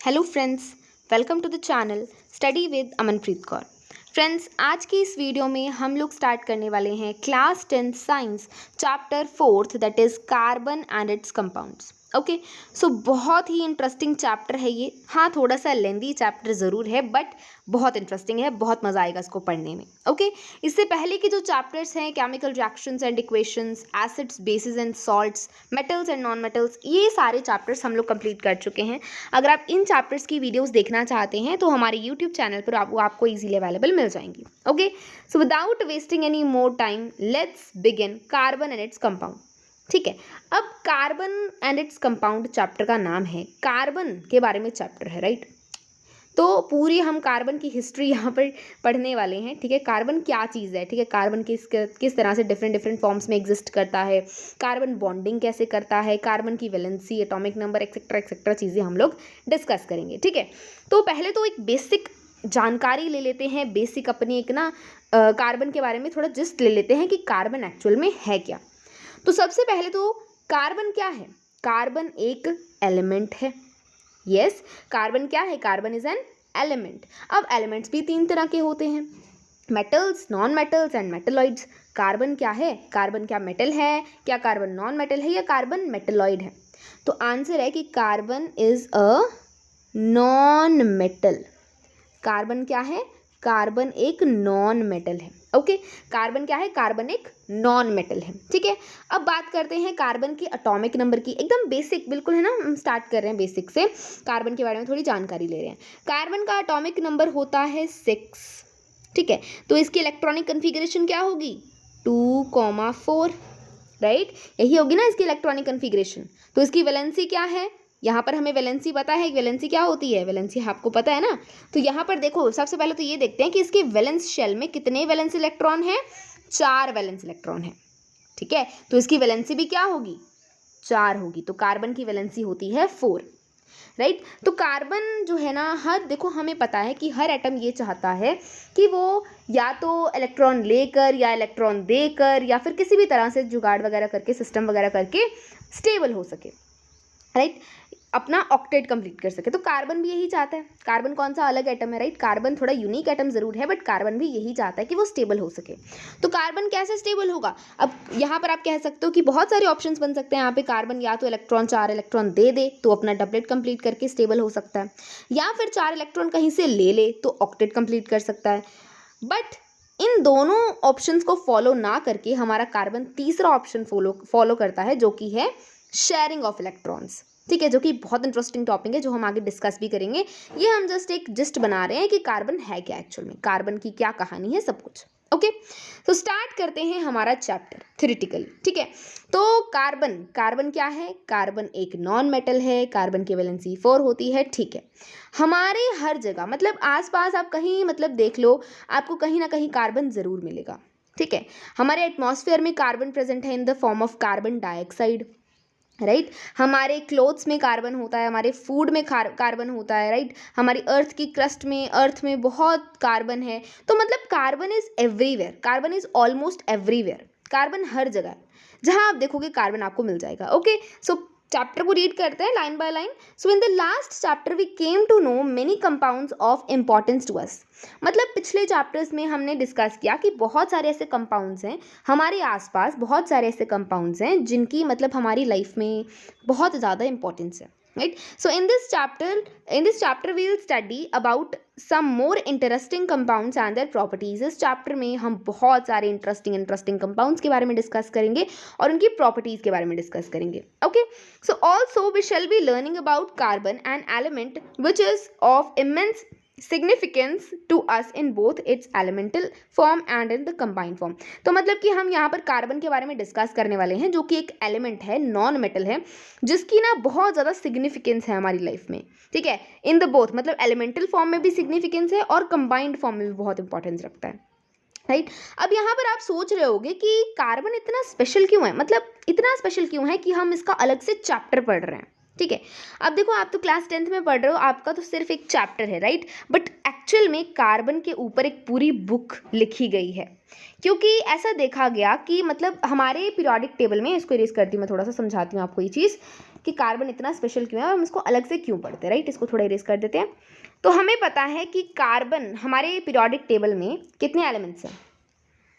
Hello friends, welcome to the channel study with Amanpreet Kaur. Friends, आज की इस वीडियो में हम लोग स्टार्ट करने वाले हैं class 10 science chapter 4 that is carbon and its compounds. Okay, so बहुत ही इंटरेस्टिंग चैप्टर है ये। हाँ, थोड़ा सा लेंदी चैप्टर ज़रूर है बट बहुत इंटरेस्टिंग है, बहुत मज़ा आएगा इसको पढ़ने में। ओके, इससे पहले के जो चैप्टर्स हैं chemical reactions and equations, acids, basis and salts, metals and non metals, ये सारे चैप्टर्स हम लोग कंप्लीट कर चुके हैं। अगर आप इन चैप्टर्स की वीडियोस देखना चाहते हैं तो हमारे यूट्यूब चैनल पर आपको ईजिली अवेलेबल मिल जाएंगी। Okay, so without wasting any more time let's begin carbon and its compound. ठीक है, अब carbon and its compound chapter का नाम है, कार्बन के बारे में चैप्टर है, राइट। तो पूरी हम कार्बन की हिस्ट्री यहाँ पर पढ़ने वाले हैं। ठीक है, कार्बन क्या चीज़ है, ठीक है, कार्बन किस तरह से डिफरेंट फॉर्म्स में एग्जिस्ट करता है, कार्बन बॉन्डिंग कैसे करता है, कार्बन की वैलेंसी, एटॉमिक नंबर, एक्सेट्रा चीज़ें हम लोग डिस्कस करेंगे। ठीक है, तो पहले तो एक बेसिक जानकारी ले लेते हैं, बेसिक अपनी एक ना कार्बन के बारे में थोड़ा जिस्ट ले लेते हैं कि कार्बन एक्चुअल में है क्या। तो सबसे पहले तो कार्बन क्या है? कार्बन एक एलिमेंट है। यस, कार्बन क्या है? Carbon is an element. अब एलिमेंट्स भी तीन तरह के होते हैं, metals, non metals and metalloids. Carbon क्या है? कार्बन क्या मेटल है? क्या कार्बन नॉन मेटल है या कार्बन मेटलॉइड है? तो आंसर है कि carbon is a non metal. Carbon क्या है? कार्बन एक नॉन मेटल है। ओके, कार्बन क्या है? कार्बन एक नॉन मेटल है। ठीक है, अब बात करते हैं कार्बन की एटॉमिक नंबर की। एकदम बेसिक बिल्कुल है ना, हम स्टार्ट कर रहे हैं बेसिक से, कार्बन के बारे में थोड़ी जानकारी ले रहे हैं। कार्बन का एटॉमिक नंबर होता है 6। ठीक है, तो इसकी इलेक्ट्रॉनिक कन्फिग्रेशन क्या होगी? 2,4, राइट, यही होगी ना इसकी इलेक्ट्रॉनिक कन्फिग्रेशन। तो इसकी वैलेंसी क्या है? यहाँ पर हमें वैलेंसी पता है, वैलेंसी क्या होती है, वैलेंसी आपको पता है ना। तो यहाँ पर देखो, सबसे पहले तो ये देखते हैं कि इसके वैलेंस शेल में कितने वैलेंस इलेक्ट्रॉन है? 4 वैलेंस इलेक्ट्रॉन है। ठीक है, तो इसकी वैलेंसी भी क्या होगी? 4 होगी। तो कार्बन की वैलेंसी होती है 4, राइट। तो कार्बन जो है ना, देखो हमें पता है कि हर एटम ये चाहता है कि वो या तो इलेक्ट्रॉन लेकर या इलेक्ट्रॉन देकर या फिर किसी भी तरह से जुगाड़ वगैरह करके, सिस्टम वगैरह करके स्टेबल हो सके, राइट, अपना ऑक्टेट कंप्लीट कर सके। तो कार्बन भी यही चाहता है। कार्बन कौन सा अलग एटम है, राइट, कार्बन थोड़ा यूनिक एटम जरूर है बट कार्बन भी यही चाहता है कि वो स्टेबल हो सके। तो कार्बन कैसे स्टेबल होगा? अब यहाँ पर आप कह सकते हो कि बहुत सारे ऑप्शंस बन सकते हैं यहाँ पे। कार्बन या तो 4 इलेक्ट्रॉन दे दे तो अपना डबलेट कंप्लीट करके स्टेबल हो सकता है, या फिर 4 इलेक्ट्रॉन कहीं से ले ले तो ऑक्टेट कंप्लीट कर सकता है। बट इन दोनों ऑप्शंस को फॉलो ना करके हमारा कार्बन तीसरा ऑप्शन फॉलो करता है, जो कि है शेयरिंग ऑफ इलेक्ट्रॉन्स। ठीक है, जो कि बहुत इंटरेस्टिंग टॉपिक है, जो हम आगे डिस्कस भी करेंगे। ये हम जस्ट एक जिस्ट बना रहे हैं कि कार्बन है क्या एक्चुअल में, कार्बन की क्या कहानी है, सब कुछ। ओके, तो स्टार्ट करते हैं हमारा चैप्टर थ्योरेटिकली। ठीक है, तो कार्बन क्या है? कार्बन एक नॉन मेटल है। कार्बन की वैलेंसी 4 होती है। ठीक है, हमारे हर जगह मतलब आसपास आप कहीं मतलब देख लो, आपको कहीं ना कहीं कार्बन जरूर मिलेगा। ठीक है, हमारे एटमॉस्फेयर में कार्बन प्रेजेंट है इन the form of carbon dioxide, right. हमारे क्लोथ्स में कार्बन होता है, हमारे फूड में कार्बन होता है, राइट। हमारी अर्थ में बहुत कार्बन है। तो मतलब carbon is everywhere, carbon is almost everywhere. Carbon हर जगह है, जहां आप देखोगे कार्बन आपको मिल जाएगा। ओके, सो चैप्टर को रीड करते हैं line by line. So in the last chapter we came to know many compounds of importance to us. मतलब पिछले चैप्टर्स में हमने डिस्कस किया कि बहुत सारे ऐसे कंपाउंड्स हैं हमारे आसपास, बहुत सारे ऐसे कंपाउंड्स हैं जिनकी मतलब हमारी लाइफ में बहुत ज़्यादा इंपॉर्टेंस है, right. So in this chapter we will study about some more interesting compounds and their properties. इस चैप्टर में हम बहुत सारे इंटरेस्टिंग कंपाउंड्स के बारे में डिस्कस करेंगे और उनकी प्रॉपर्टीज के बारे में डिस्कस करेंगे। Okay, so also we shall be learning about carbon, an element which is of immense significance to us in both its elemental form and in the combined form। तो मतलब कि हम यहाँ पर कार्बन के बारे में डिस्कस करने वाले हैं, जो कि एक एलिमेंट है, नॉन मेटल है, जिसकी ना बहुत ज़्यादा सिग्निफिकेंस है हमारी लाइफ में। ठीक है, इन द बोथ मतलब एलिमेंटल फॉर्म में भी सिग्निफिकेंस है और कंबाइंड फॉर्म में भी बहुत इंपॉर्टेंस रखता है, राइट। अब यहाँ पर आप सोच रहे होगे कि कार्बन इतना स्पेशल क्यों है, मतलब इतना स्पेशल क्यों है कि हम इसका अलग से चैप्टर पढ़ रहे हैं। ठीक है, अब देखो आप तो क्लास 10th में पढ़ रहे हो, आपका तो सिर्फ एक चैप्टर है, राइट। बट एक्चुअल में कार्बन के ऊपर एक पूरी बुक लिखी गई है, क्योंकि ऐसा देखा गया कि मतलब हमारे पीरियोडिक टेबल में, इसको इरेज करती हूँ मैं, थोड़ा सा समझाती हूँ आपको ये चीज़, कि कार्बन इतना स्पेशल क्यों है और हम इसको अलग से क्यों पढ़ते हैं, राइट। इसको थोड़ा इरेज कर देते हैं। तो हमें पता है कि कार्बन हमारे पीरियोडिक टेबल में कितने एलिमेंट्स हैं,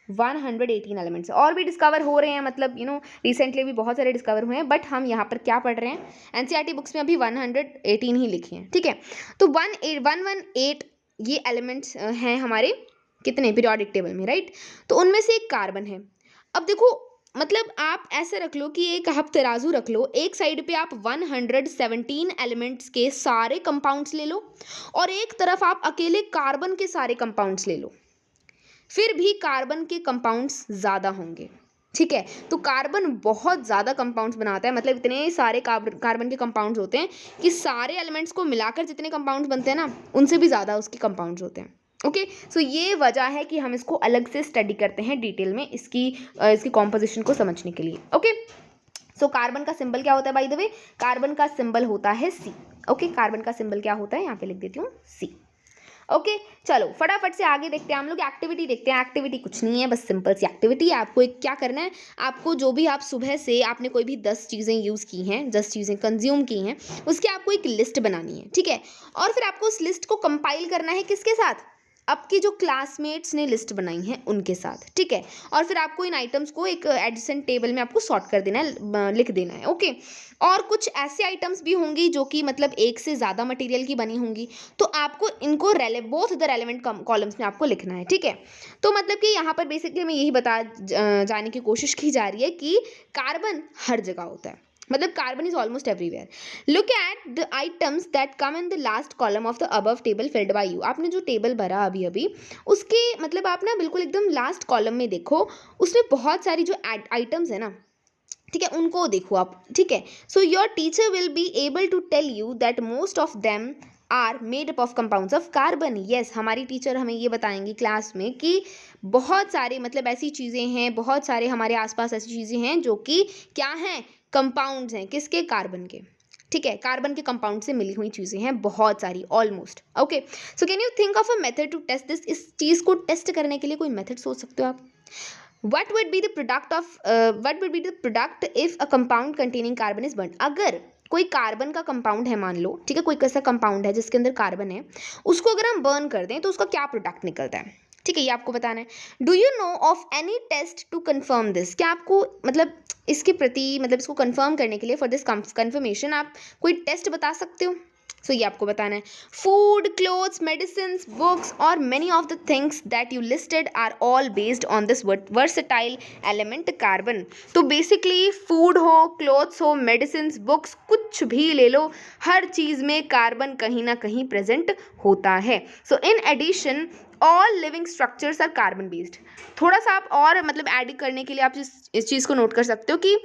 118 एलिमेंट्स। और भी डिस्कवर हो रहे हैं, मतलब रिसेंटली भी बहुत सारे डिस्कवर हुए हैं, बट हम यहाँ पर क्या पढ़ रहे हैं, एनसीईआरटी बुक्स में अभी 118 ही लिखे हैं, ठीक है। तो 118 ये एलिमेंट्स हैं हमारे कितने पीरियोडिक टेबल में, राइट। तो उनमें से एक कार्बन है। अब देखो, मतलब आप ऐसे रख लो कि एक आप तराजू रख लो, एक साइड पे आप 117 एलिमेंट्स के सारे कंपाउंड्स ले लो और एक तरफ आप अकेले कार्बन के सारे कंपाउंड्स ले लो, फिर भी कार्बन के कंपाउंड्स ज़्यादा होंगे, ठीक है। तो कार्बन बहुत ज़्यादा कंपाउंड्स बनाता है, मतलब इतने सारे कार्बन के कंपाउंड्स होते हैं कि सारे एलिमेंट्स को मिलाकर जितने कंपाउंड्स बनते हैं ना, उनसे भी ज़्यादा उसके कंपाउंड्स होते हैं। ओके, सो ये वजह है कि हम इसको अलग से स्टडी करते हैं डिटेल में, इसकी कॉम्पोजिशन को समझने के लिए। ओके, सो कार्बन का सिंबल क्या होता है, बाय द वे कार्बन का सिंबल होता है सी। ओके, कार्बन का सिंबल क्या होता है, यहाँ पे लिख देती हूँ सी। ओके, चलो फटाफट से आगे देखते हैं, हम लोग एक्टिविटी देखते हैं। एक्टिविटी कुछ नहीं है, बस सिंपल सी एक्टिविटी है। आपको एक क्या करना है, आपको जो भी आप सुबह से आपने कोई भी 10 चीज़ें यूज़ की हैं, 10 चीज़ें कंज्यूम की हैं, उसकी आपको एक लिस्ट बनानी है, ठीक है। और फिर आपको उस लिस्ट को कंपाइल करना है किसके साथ, आपके जो क्लासमेट्स ने लिस्ट बनाई है उनके साथ, ठीक है। और फिर आपको इन आइटम्स को एक एडजेसेंट टेबल में आपको सॉर्ट कर देना है, लिख देना है। ओके, और कुछ ऐसे आइटम्स भी होंगी जो कि मतलब एक से ज़्यादा मटेरियल की बनी होंगी, तो आपको इनको बोथ द रेलेवेंट कॉलम्स में आपको लिखना है, ठीक है। तो मतलब कि यहाँ पर बेसिकली हमें यही जाने की कोशिश की जा रही है कि कार्बन हर जगह होता है, मतलब carbon is almost everywhere. Look at the items that come in the last column of the above table filled by you. आपने जो टेबल भरा अभी अभी, उसके मतलब आप ना बिल्कुल एकदम लास्ट कॉलम में देखो, उसमें बहुत सारी जो आइटम्स है ना, ठीक है, उनको देखो आप, ठीक है। So your teacher will be able to tell you that most of them are made up of compounds of carbon. Yes, हमारी टीचर हमें ये बताएंगी क्लास में कि बहुत सारे मतलब ऐसी चीज़ें हैं, बहुत सारे हमारे आसपास ऐसी चीज़ें हैं जो कि क्या हैं, कंपाउंड्स हैं, किसके, कार्बन के, ठीक है। कार्बन के कंपाउंड से मिली हुई चीज़ें हैं बहुत सारी, almost. Okay, so can you think of a method to test this. इस चीज़ को टेस्ट करने के लिए कोई मेथड सोच सकते हो आप। What would be the product if a compound containing carbon is burnt? अगर कोई कार्बन का कंपाउंड है, मान लो, ठीक है, कोई कैसा कंपाउंड है जिसके अंदर कार्बन है, उसको अगर हम बर्न कर दें तो उसका क्या प्रोडक्ट निकलता है, ठीक है, ये आपको बताना है। Do you know of any test to confirm this. क्या आपको मतलब इसके प्रति मतलब इसको कंफर्म करने के लिए, फॉर दिस कंफर्मेशन, आप कोई टेस्ट बता सकते हो। सो ये आपको बताना है। फूड, क्लोथ्स, मेडिसिन, बुक्स और many of the things that you listed are all based on this versatile element carbon. तो बेसिकली फूड हो, क्लोथ्स हो, मेडिसिन, बुक्स, कुछ भी ले लो, हर चीज़ में कार्बन कहीं ना कहीं प्रेजेंट होता है। So in addition all living structures are carbon based. थोड़ा सा आप और मतलब ऐड करने के लिए आप इस चीज़ को नोट कर सकते हो कि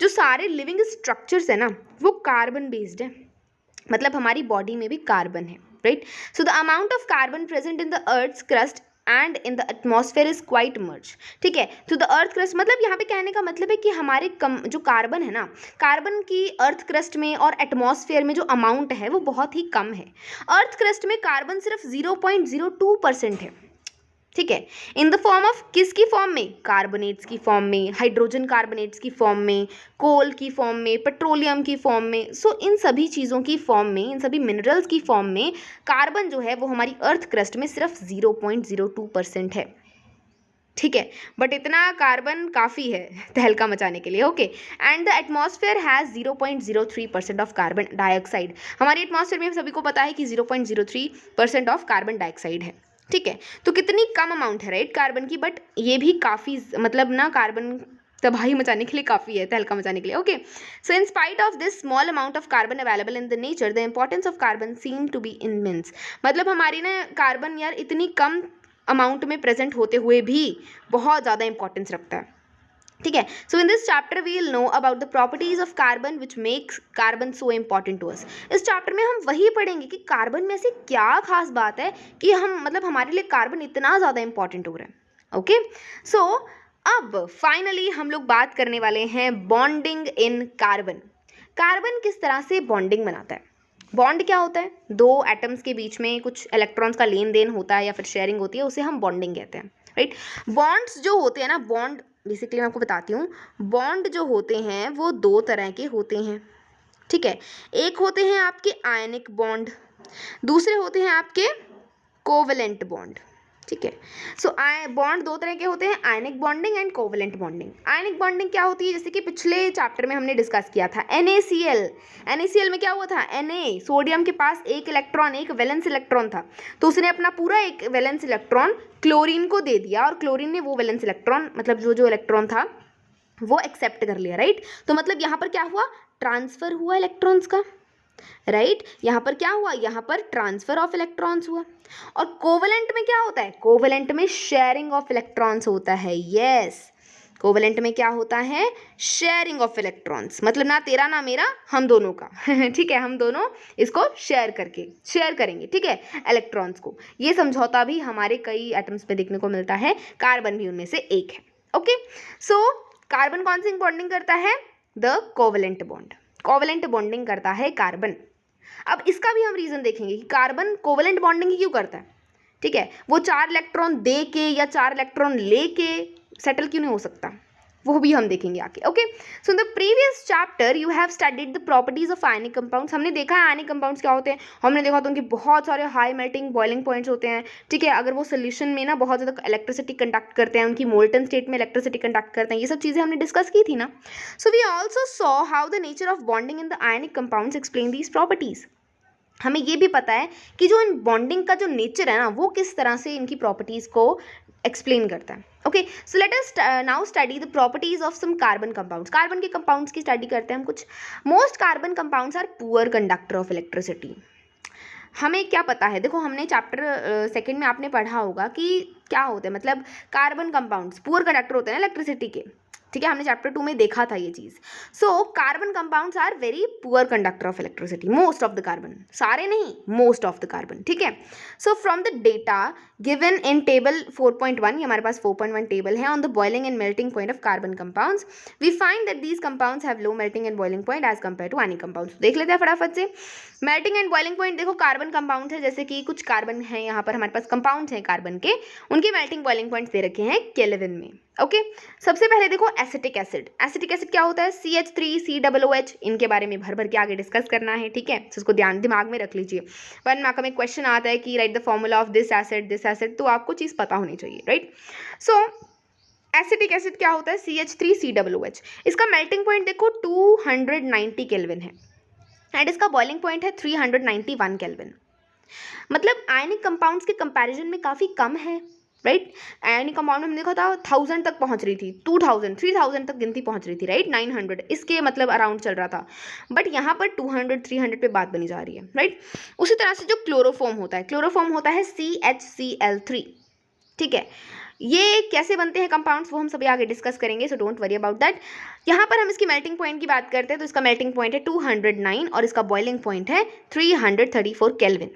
जो सारे लिविंग स्ट्रक्चर्स है ना, वो कार्बन बेस्ड है, मतलब हमारी बॉडी में भी कार्बन है, right. So the amount of carbon present in the earth's crust and in the atmosphere is quite much, ठीक है। तो द अर्थ क्रस्ट मतलब यहाँ पे कहने का मतलब है कि हमारे जो कार्बन है ना, कार्बन की अर्थ क्रस्ट में और एटमॉस्फेयर में जो अमाउंट है वो बहुत ही कम है। अर्थ क्रस्ट में कार्बन सिर्फ 0.02% है, ठीक है। इन द फॉर्म ऑफ किसकी फॉर्म में, कार्बोनेट्स की फॉर्म में, हाइड्रोजन कार्बोनेट्स की फॉर्म में, कोल की फॉर्म में, पेट्रोलियम की फॉर्म में। सो इन सभी चीज़ों की फॉर्म में, इन सभी मिनरल्स की फॉर्म में कार्बन जो है वो हमारी अर्थ क्रस्ट में सिर्फ 0.02% है, ठीक है। बट इतना कार्बन काफ़ी है तहलका मचाने के लिए। Okay, and the atmosphere has 0.03% of carbon dioxide. हमारे एटमॉस्फेयर में सभी को पता है कि 0.03% ऑफ कार्बन डाइऑक्साइड है, ठीक है। तो कितनी कम अमाउंट है, राइट, कार्बन की, बट ये भी काफ़ी मतलब ना कार्बन तबाही मचाने के लिए काफ़ी है, तहलका मचाने के लिए। Okay, so in spite of this small amount of carbon available in the nature, the importance of carbon seem to be immense. मतलब हमारी ना कार्बन यार इतनी कम अमाउंट में प्रेजेंट होते हुए भी बहुत ज़्यादा इंपॉर्टेंस रखता है, ठीक है। So in this chapter we will know about the properties of carbon which makes carbon so important to us. इस चैप्टर में हम वही पढ़ेंगे कि कार्बन में ऐसी क्या खास बात है कि हम मतलब हमारे लिए कार्बन इतना ज़्यादा इंपॉर्टेंट हो रहा है। ओके, सो अब फाइनली हम लोग बात करने वाले हैं बॉन्डिंग इन कार्बन। कार्बन किस तरह से बॉन्डिंग बनाता है। बॉन्ड क्या होता है, दो एटम्स के बीच में कुछ इलेक्ट्रॉन्स का लेन देन होता है या फिर शेयरिंग होती है, उसे हम बॉन्डिंग कहते हैं, राइट। बॉन्ड्स जो होते हैं ना, बॉन्ड बेसिकली मैं आपको बताती हूँ, बॉन्ड जो होते हैं वो दो तरह के होते हैं, ठीक है। एक होते हैं आपके आयनिक बॉन्ड, दूसरे होते हैं आपके कोवेलेंट बॉन्ड, ठीक है। सो बॉन्ड दो तरह के होते हैं, ionic bonding and covalent bonding. Ionic bonding क्या होती है, जैसे कि पिछले चैप्टर में हमने डिस्कस किया था NaCl। NaCl में क्या हुआ था, Na सोडियम के पास एक इलेक्ट्रॉन, एक वैलेंस इलेक्ट्रॉन था, तो उसने अपना पूरा एक वैलेंस इलेक्ट्रॉन क्लोरीन को दे दिया और क्लोरीन ने वो वैलेंस इलेक्ट्रॉन, मतलब जो इलेक्ट्रॉन था वो एक्सेप्ट कर लिया, राइट। तो मतलब यहाँ पर क्या हुआ, ट्रांसफर हुआ इलेक्ट्रॉन्स का, राइट। यहाँ पर क्या हुआ, यहाँ पर ट्रांसफर ऑफ इलेक्ट्रॉन्स हुआ। और कोवेलेंट में क्या होता है, कोवेलेंट में शेयरिंग ऑफ इलेक्ट्रॉन्स होता है, यस। कोवेलेंट में क्या होता है, शेयरिंग ऑफ इलेक्ट्रॉन्स, मतलब ना तेरा ना मेरा, हम दोनों का ठीक है, हम दोनों इसको शेयर करेंगे, ठीक है, इलेक्ट्रॉन्स को। ये समझौता भी हमारे कई एटम्स पे देखने को मिलता है, कार्बन भी उनमें से एक है। ओके, सो कार्बन कौन सी बॉन्डिंग करता है, the covalent bond, covalent bonding करता है कार्बन। अब इसका भी हम रीजन देखेंगे कि कार्बन कोवेलेंट बॉन्डिंग क्यों करता है, ठीक है। वो 4 इलेक्ट्रॉन दे के या 4 इलेक्ट्रॉन लेके सेटल क्यों नहीं हो सकता, वो भी हम देखेंगे आगे। Okay, so in the previous chapter you have studied the properties of ionic compounds. हमने देखा है आयनिक कंपाउंड्स क्या होते हैं, हमने देखा तो उनके बहुत सारे हाई मेल्टिंग बॉइलिंग पॉइंट्स होते हैं, ठीक है। अगर वो सोल्यूशन में ना बहुत ज़्यादा इलेक्ट्रिसिटी कंडक्ट करते हैं, उनकी मोल्टन स्टेट में इलेक्ट्रिसिटी कंडक्ट करते हैं, ये सब चीज़ें हमने डिस्कस की थी ना। So we also saw how the nature of bonding in the ionic compounds explain these properties. हमें ये भी पता है कि जो इन बॉन्डिंग का जो नेचर है ना, वो किस तरह से इनकी प्रॉपर्टीज़ को एक्सप्लेन करता है। Okay, so let us now study the properties of some carbon compounds. Carbon के कंपाउंड्स की स्टडी करते हैं हम कुछ। Most carbon compounds are poor conductor of electricity. हमें क्या पता है, देखो हमने चैप्टर सेकंड में आपने पढ़ा होगा कि क्या होते हैं, मतलब कार्बन कंपाउंड्स पुअर कंडक्टर होते हैं ना इलेक्ट्रिसिटी के, ठीक है। हमने चैप्टर 2 में देखा था ये चीज़। So carbon compounds are very poor conductor of electricity, most of the carbon, सारे नहीं, मोस्ट ऑफ द कार्बन, ठीक है। So from the data given in table 4.1, ये हमारे पास 4.1 टेबल है, on the boiling and melting point of carbon compounds, we find that these compounds have low melting and boiling point as compare to ionic compounds. देख लेते हैं फटाफट से। Melting and boiling point देखो, कार्बन कंपाउंड है, जैसे कि कुछ कार्बन है यहाँ पर हमारे पास कंपाउंड्स हैं कार्बन के, उनके मेल्टिंग बॉइलिंग पॉइंट्स दे रखे हैं केल्विन में। ओके, सबसे पहले देखो एसिटिक एसिड। एसिटिक एसिड क्या होता है, CH3COOH, इनके बारे में भर भर के आगे डिस्कस करना है, ठीक है। तो इसको दिमाग में रख लीजिए। 1 मार्क में क्वेश्चन आता है कि right the formula of this acid, तो आपको चीज़ पता होनी चाहिए, राइट। सो एसिटिक एसिड क्या होता है, CH3COOH। इसका मेल्टिंग पॉइंट देखो 290 केल्विन है एंड इसका बॉइलिंग पॉइंट है 391 केल्विन। मतलब आयनिक कंपाउंड्स के कंपैरिजन में काफ़ी कम है, राइट। आयनिक कंपाउंड में हमने देखा था 1000 तक पहुंच रही थी, 2000 3000 तक गिनती पहुंच रही थी, राइट। 900 इसके मतलब अराउंड चल रहा था, बट यहाँ पर 200 300 पे बात बनी जा रही है, राइट। उसी तरह से जो क्लोरोफॉर्म होता है CHCl3, ठीक है। ये कैसे बनते हैं कंपाउंड्स, वो हम सभी आगे डिस्कस करेंगे, so don't worry about that. यहाँ पर हम इसकी मेल्टिंग पॉइंट की बात करते हैं, तो इसका मेल्टिंग पॉइंट है 209 और इसका बॉइलिंग पॉइंट है 334 केल्विन,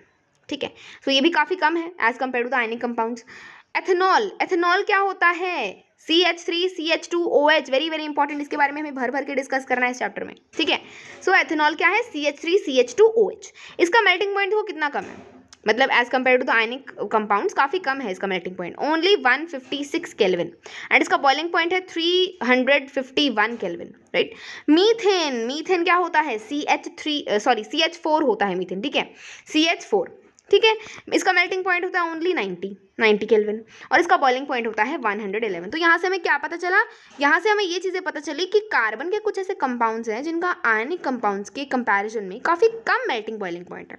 ठीक है। तो ये भी काफ़ी कम है as compare to the ionic compounds. Ethanol क्या होता है, CH3CH2OH, वेरी वेरी इंपॉर्टेंट, इसके बारे में हमें भर भर के डिस्कस करना है इस चैप्टर में, ठीक है। सो एथेनॉल क्या है, CH3CH2OH। इसका मेल्टिंग पॉइंट वो कितना कम है, मतलब as compare to the ionic compounds काफ़ी कम है इसका melting point, only 156 kelvin and इसका बॉइलिंग पॉइंट है 351 केल्विन, राइट। मीथेन क्या होता है, CH4 होता है मीथेन, ठीक है, CH4, ठीक है। इसका मेल्टिंग पॉइंट होता है ओनली 90 केल्विन और इसका बॉइलिंग पॉइंट होता है 111। तो यहाँ से हमें क्या पता चला, यहाँ से हमें ये चीज़ें पता चली कि कार्बन के कुछ ऐसे कंपाउंड्स हैं जिनका आयनिक कंपाउंड्स के कंपैरिजन में काफ़ी कम मेल्टिंग बॉइलिंग पॉइंट है।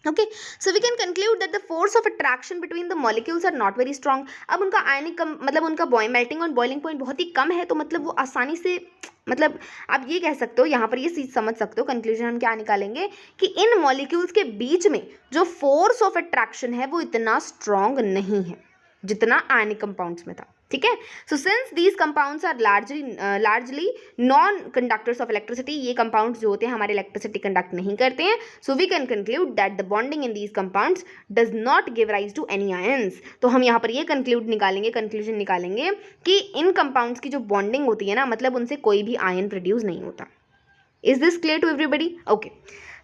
Okay, so we can conclude that the force of attraction between the molecules are not very strong. अब उनका आयनिक मतलब उनका मेल्टिंग और बॉइलिंग पॉइंट बहुत ही कम है, तो मतलब वो आसानी से, मतलब आप ये कह सकते हो, यहाँ पर ये चीज़ समझ सकते हो, कंक्लूजन हम क्या निकालेंगे कि इन मॉलिक्यूल्स के बीच में जो फोर्स ऑफ अट्रैक्शन है वो इतना स्ट्रॉन्ग नहीं है जितना आयनिक कंपाउंड्स में था, ठीक है। So since these compounds are largely non conductors of electricity, ये कंपाउंड्स जो होते हैं हमारे इलेक्ट्रिसिटी कंडक्ट नहीं करते हैं, so we can conclude that the bonding in these compounds does not give rise to any ions. तो हम यहाँ पर ये कंक्लूजन निकालेंगे कि इन कंपाउंड्स की जो बॉन्डिंग होती है ना, मतलब उनसे कोई भी आयन प्रोड्यूस नहीं होता। Is this clear to everybody? Okay,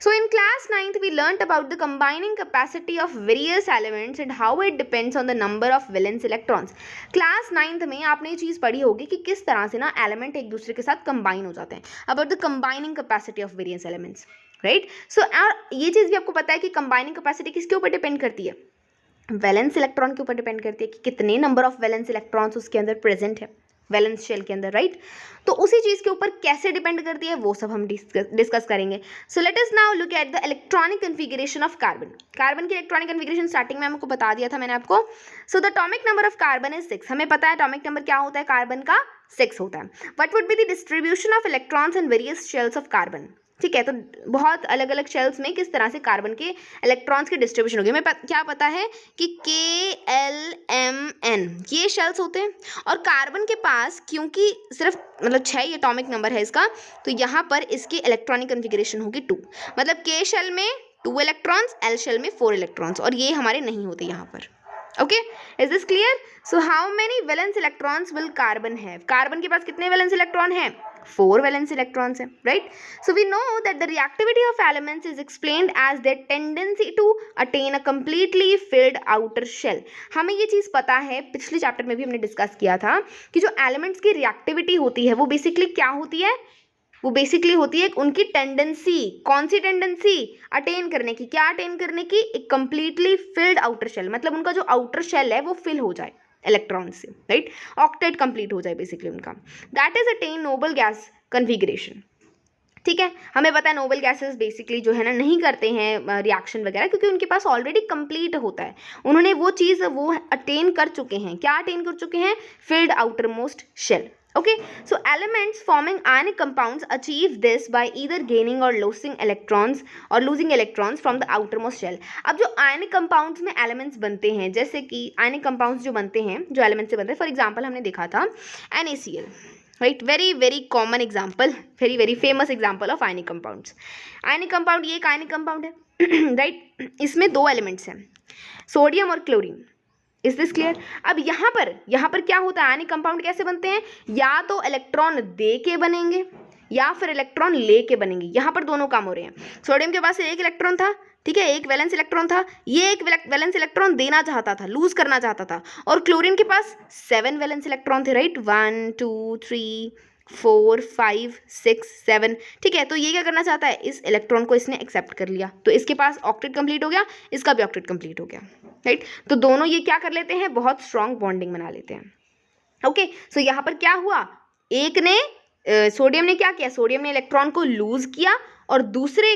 So in class 9th we learnt about the combining capacity of various elements and how it depends on the number of valence electrons. Class 9th में आपने ये चीज़ पढ़ी होगी कि किस तरह से ना एलिमेंट एक दूसरे के साथ कंबाइन हो जाते हैं, about the combining capacity of various elements, right? So ये चीज़ भी आपको पता है कि कंबाइनिंग कैपेसिटी किसके ऊपर डिपेंड करती है, वैलेंस इलेक्ट्रॉन के ऊपर डिपेंड करती है कि कितने नंबर ऑफ वैलेंस इलेक्ट्रॉन्स उसके अंदर प्रेजेंट है वैलेंस शेल के अंदर, राइट? तो उसी चीज़ के ऊपर कैसे डिपेंड करती है वो सब हम डिस्कस करेंगे. सो let us now look at the electronic configuration of carbon. Carbon की इलेक्ट्रॉनिक कन्फिगरेशन स्टार्टिंग में हमको बता दिया था मैंने आपको. So the atomic number of carbon is 6. हमें पता है एटॉमिक नंबर क्या होता है कार्बन का, 6 होता है. What would be the distribution of electrons in various shells of carbon. ठीक है, तो बहुत अलग अलग शेल्स में किस तरह से कार्बन के इलेक्ट्रॉन्स की डिस्ट्रीब्यूशन होगी. हमें क्या पता है कि KLMN ये शेल्स होते हैं और कार्बन के पास क्योंकि सिर्फ मतलब 6 एटॉमिक नंबर है इसका, तो यहाँ पर इसकी इलेक्ट्रॉनिक कन्फिगरेशन होगी 2. मतलब K शेल में 2 इलेक्ट्रॉन्स, L शेल में 4 इलेक्ट्रॉन्स, और ये हमारे नहीं होते यहाँ पर. Okay, is this clear? So how many valence electrons will carbon have. Carbon के पास कितने वैलेंस इलेक्ट्रॉन है, 4 वैलेंस इलेक्ट्रॉन्स है, right? So we know that the reactivity of elements is explained as their tendency to attain a completely filled outer shell. हमें ये चीज़ पता है, पिछले चैप्टर में भी हमने डिस्कस किया था कि जो एलिमेंट्स की रिएक्टिविटी होती है वो बेसिकली क्या होती है, वो बेसिकली होती है उनकी टेंडेंसी. कौन सी टेंडेंसी, अटेन करने की. क्या अटेन करने की, एक कंप्लीटली फिल्ड आउटर शेल, मतलब उनका जो आउटर शेल है वो फिल हो जाए इलेक्ट्रॉन से, राइट? ऑक्टेट कंप्लीट हो जाए बेसिकली उनका. That is attain Nobel gas configuration. ठीक है, हमें पता है नोबल गैसेस बेसिकली जो है ना नहीं करते हैं रिएक्शन वगैरह, क्योंकि उनके पास ऑलरेडी कंप्लीट होता है, उन्होंने वो चीज़ वो अटेन कर चुके हैं. क्या अटेन कर चुके हैं, filled outer most shell. Okay, so elements forming ionic compounds achieve this by either gaining or losing electrons from the outermost shell. अब जो ionic compounds में elements बनते हैं, जैसे कि ionic compounds जो बनते हैं, जो elements से बनते हैं, for example हमने देखा था NaCl, right? very common example, very famous example of ionic compounds. ionic compound ये एक ionic compound है, right? इसमें 2 elements हैं, सोडियम और क्लोरीन. Is this clear? अब यहाँ पर क्या होता है, आयनिक कंपाउंड कैसे बनते हैं, या तो इलेक्ट्रॉन दे के बनेंगे या फिर इलेक्ट्रॉन ले के बनेंगे. यहाँ पर दोनों काम हो रहे हैं. सोडियम के पास 1 इलेक्ट्रॉन था, ठीक है, 1 वैलेंस इलेक्ट्रॉन था, ये 1 वैलेंस इलेक्ट्रॉन देना चाहता था, लूज करना चाहता था, और क्लोरीन के पास 7 वैलेंस इलेक्ट्रॉन थे, राइट? 1 2 3 4 5 6 7. ठीक है, तो ये क्या करना चाहता है, इस इलेक्ट्रॉन को इसने एक्सेप्ट कर लिया, तो इसके पास ऑक्टेट कंप्लीट हो गया, इसका भी ऑक्टेट कंप्लीट हो गया, राइट? तो दोनों ये क्या कर लेते हैं, बहुत स्ट्रॉन्ग बॉन्डिंग बना लेते हैं. ओके, सो यहाँ पर क्या हुआ, एक ने सोडियम ने क्या किया, सोडियम ने इलेक्ट्रॉन को लूज किया, और दूसरे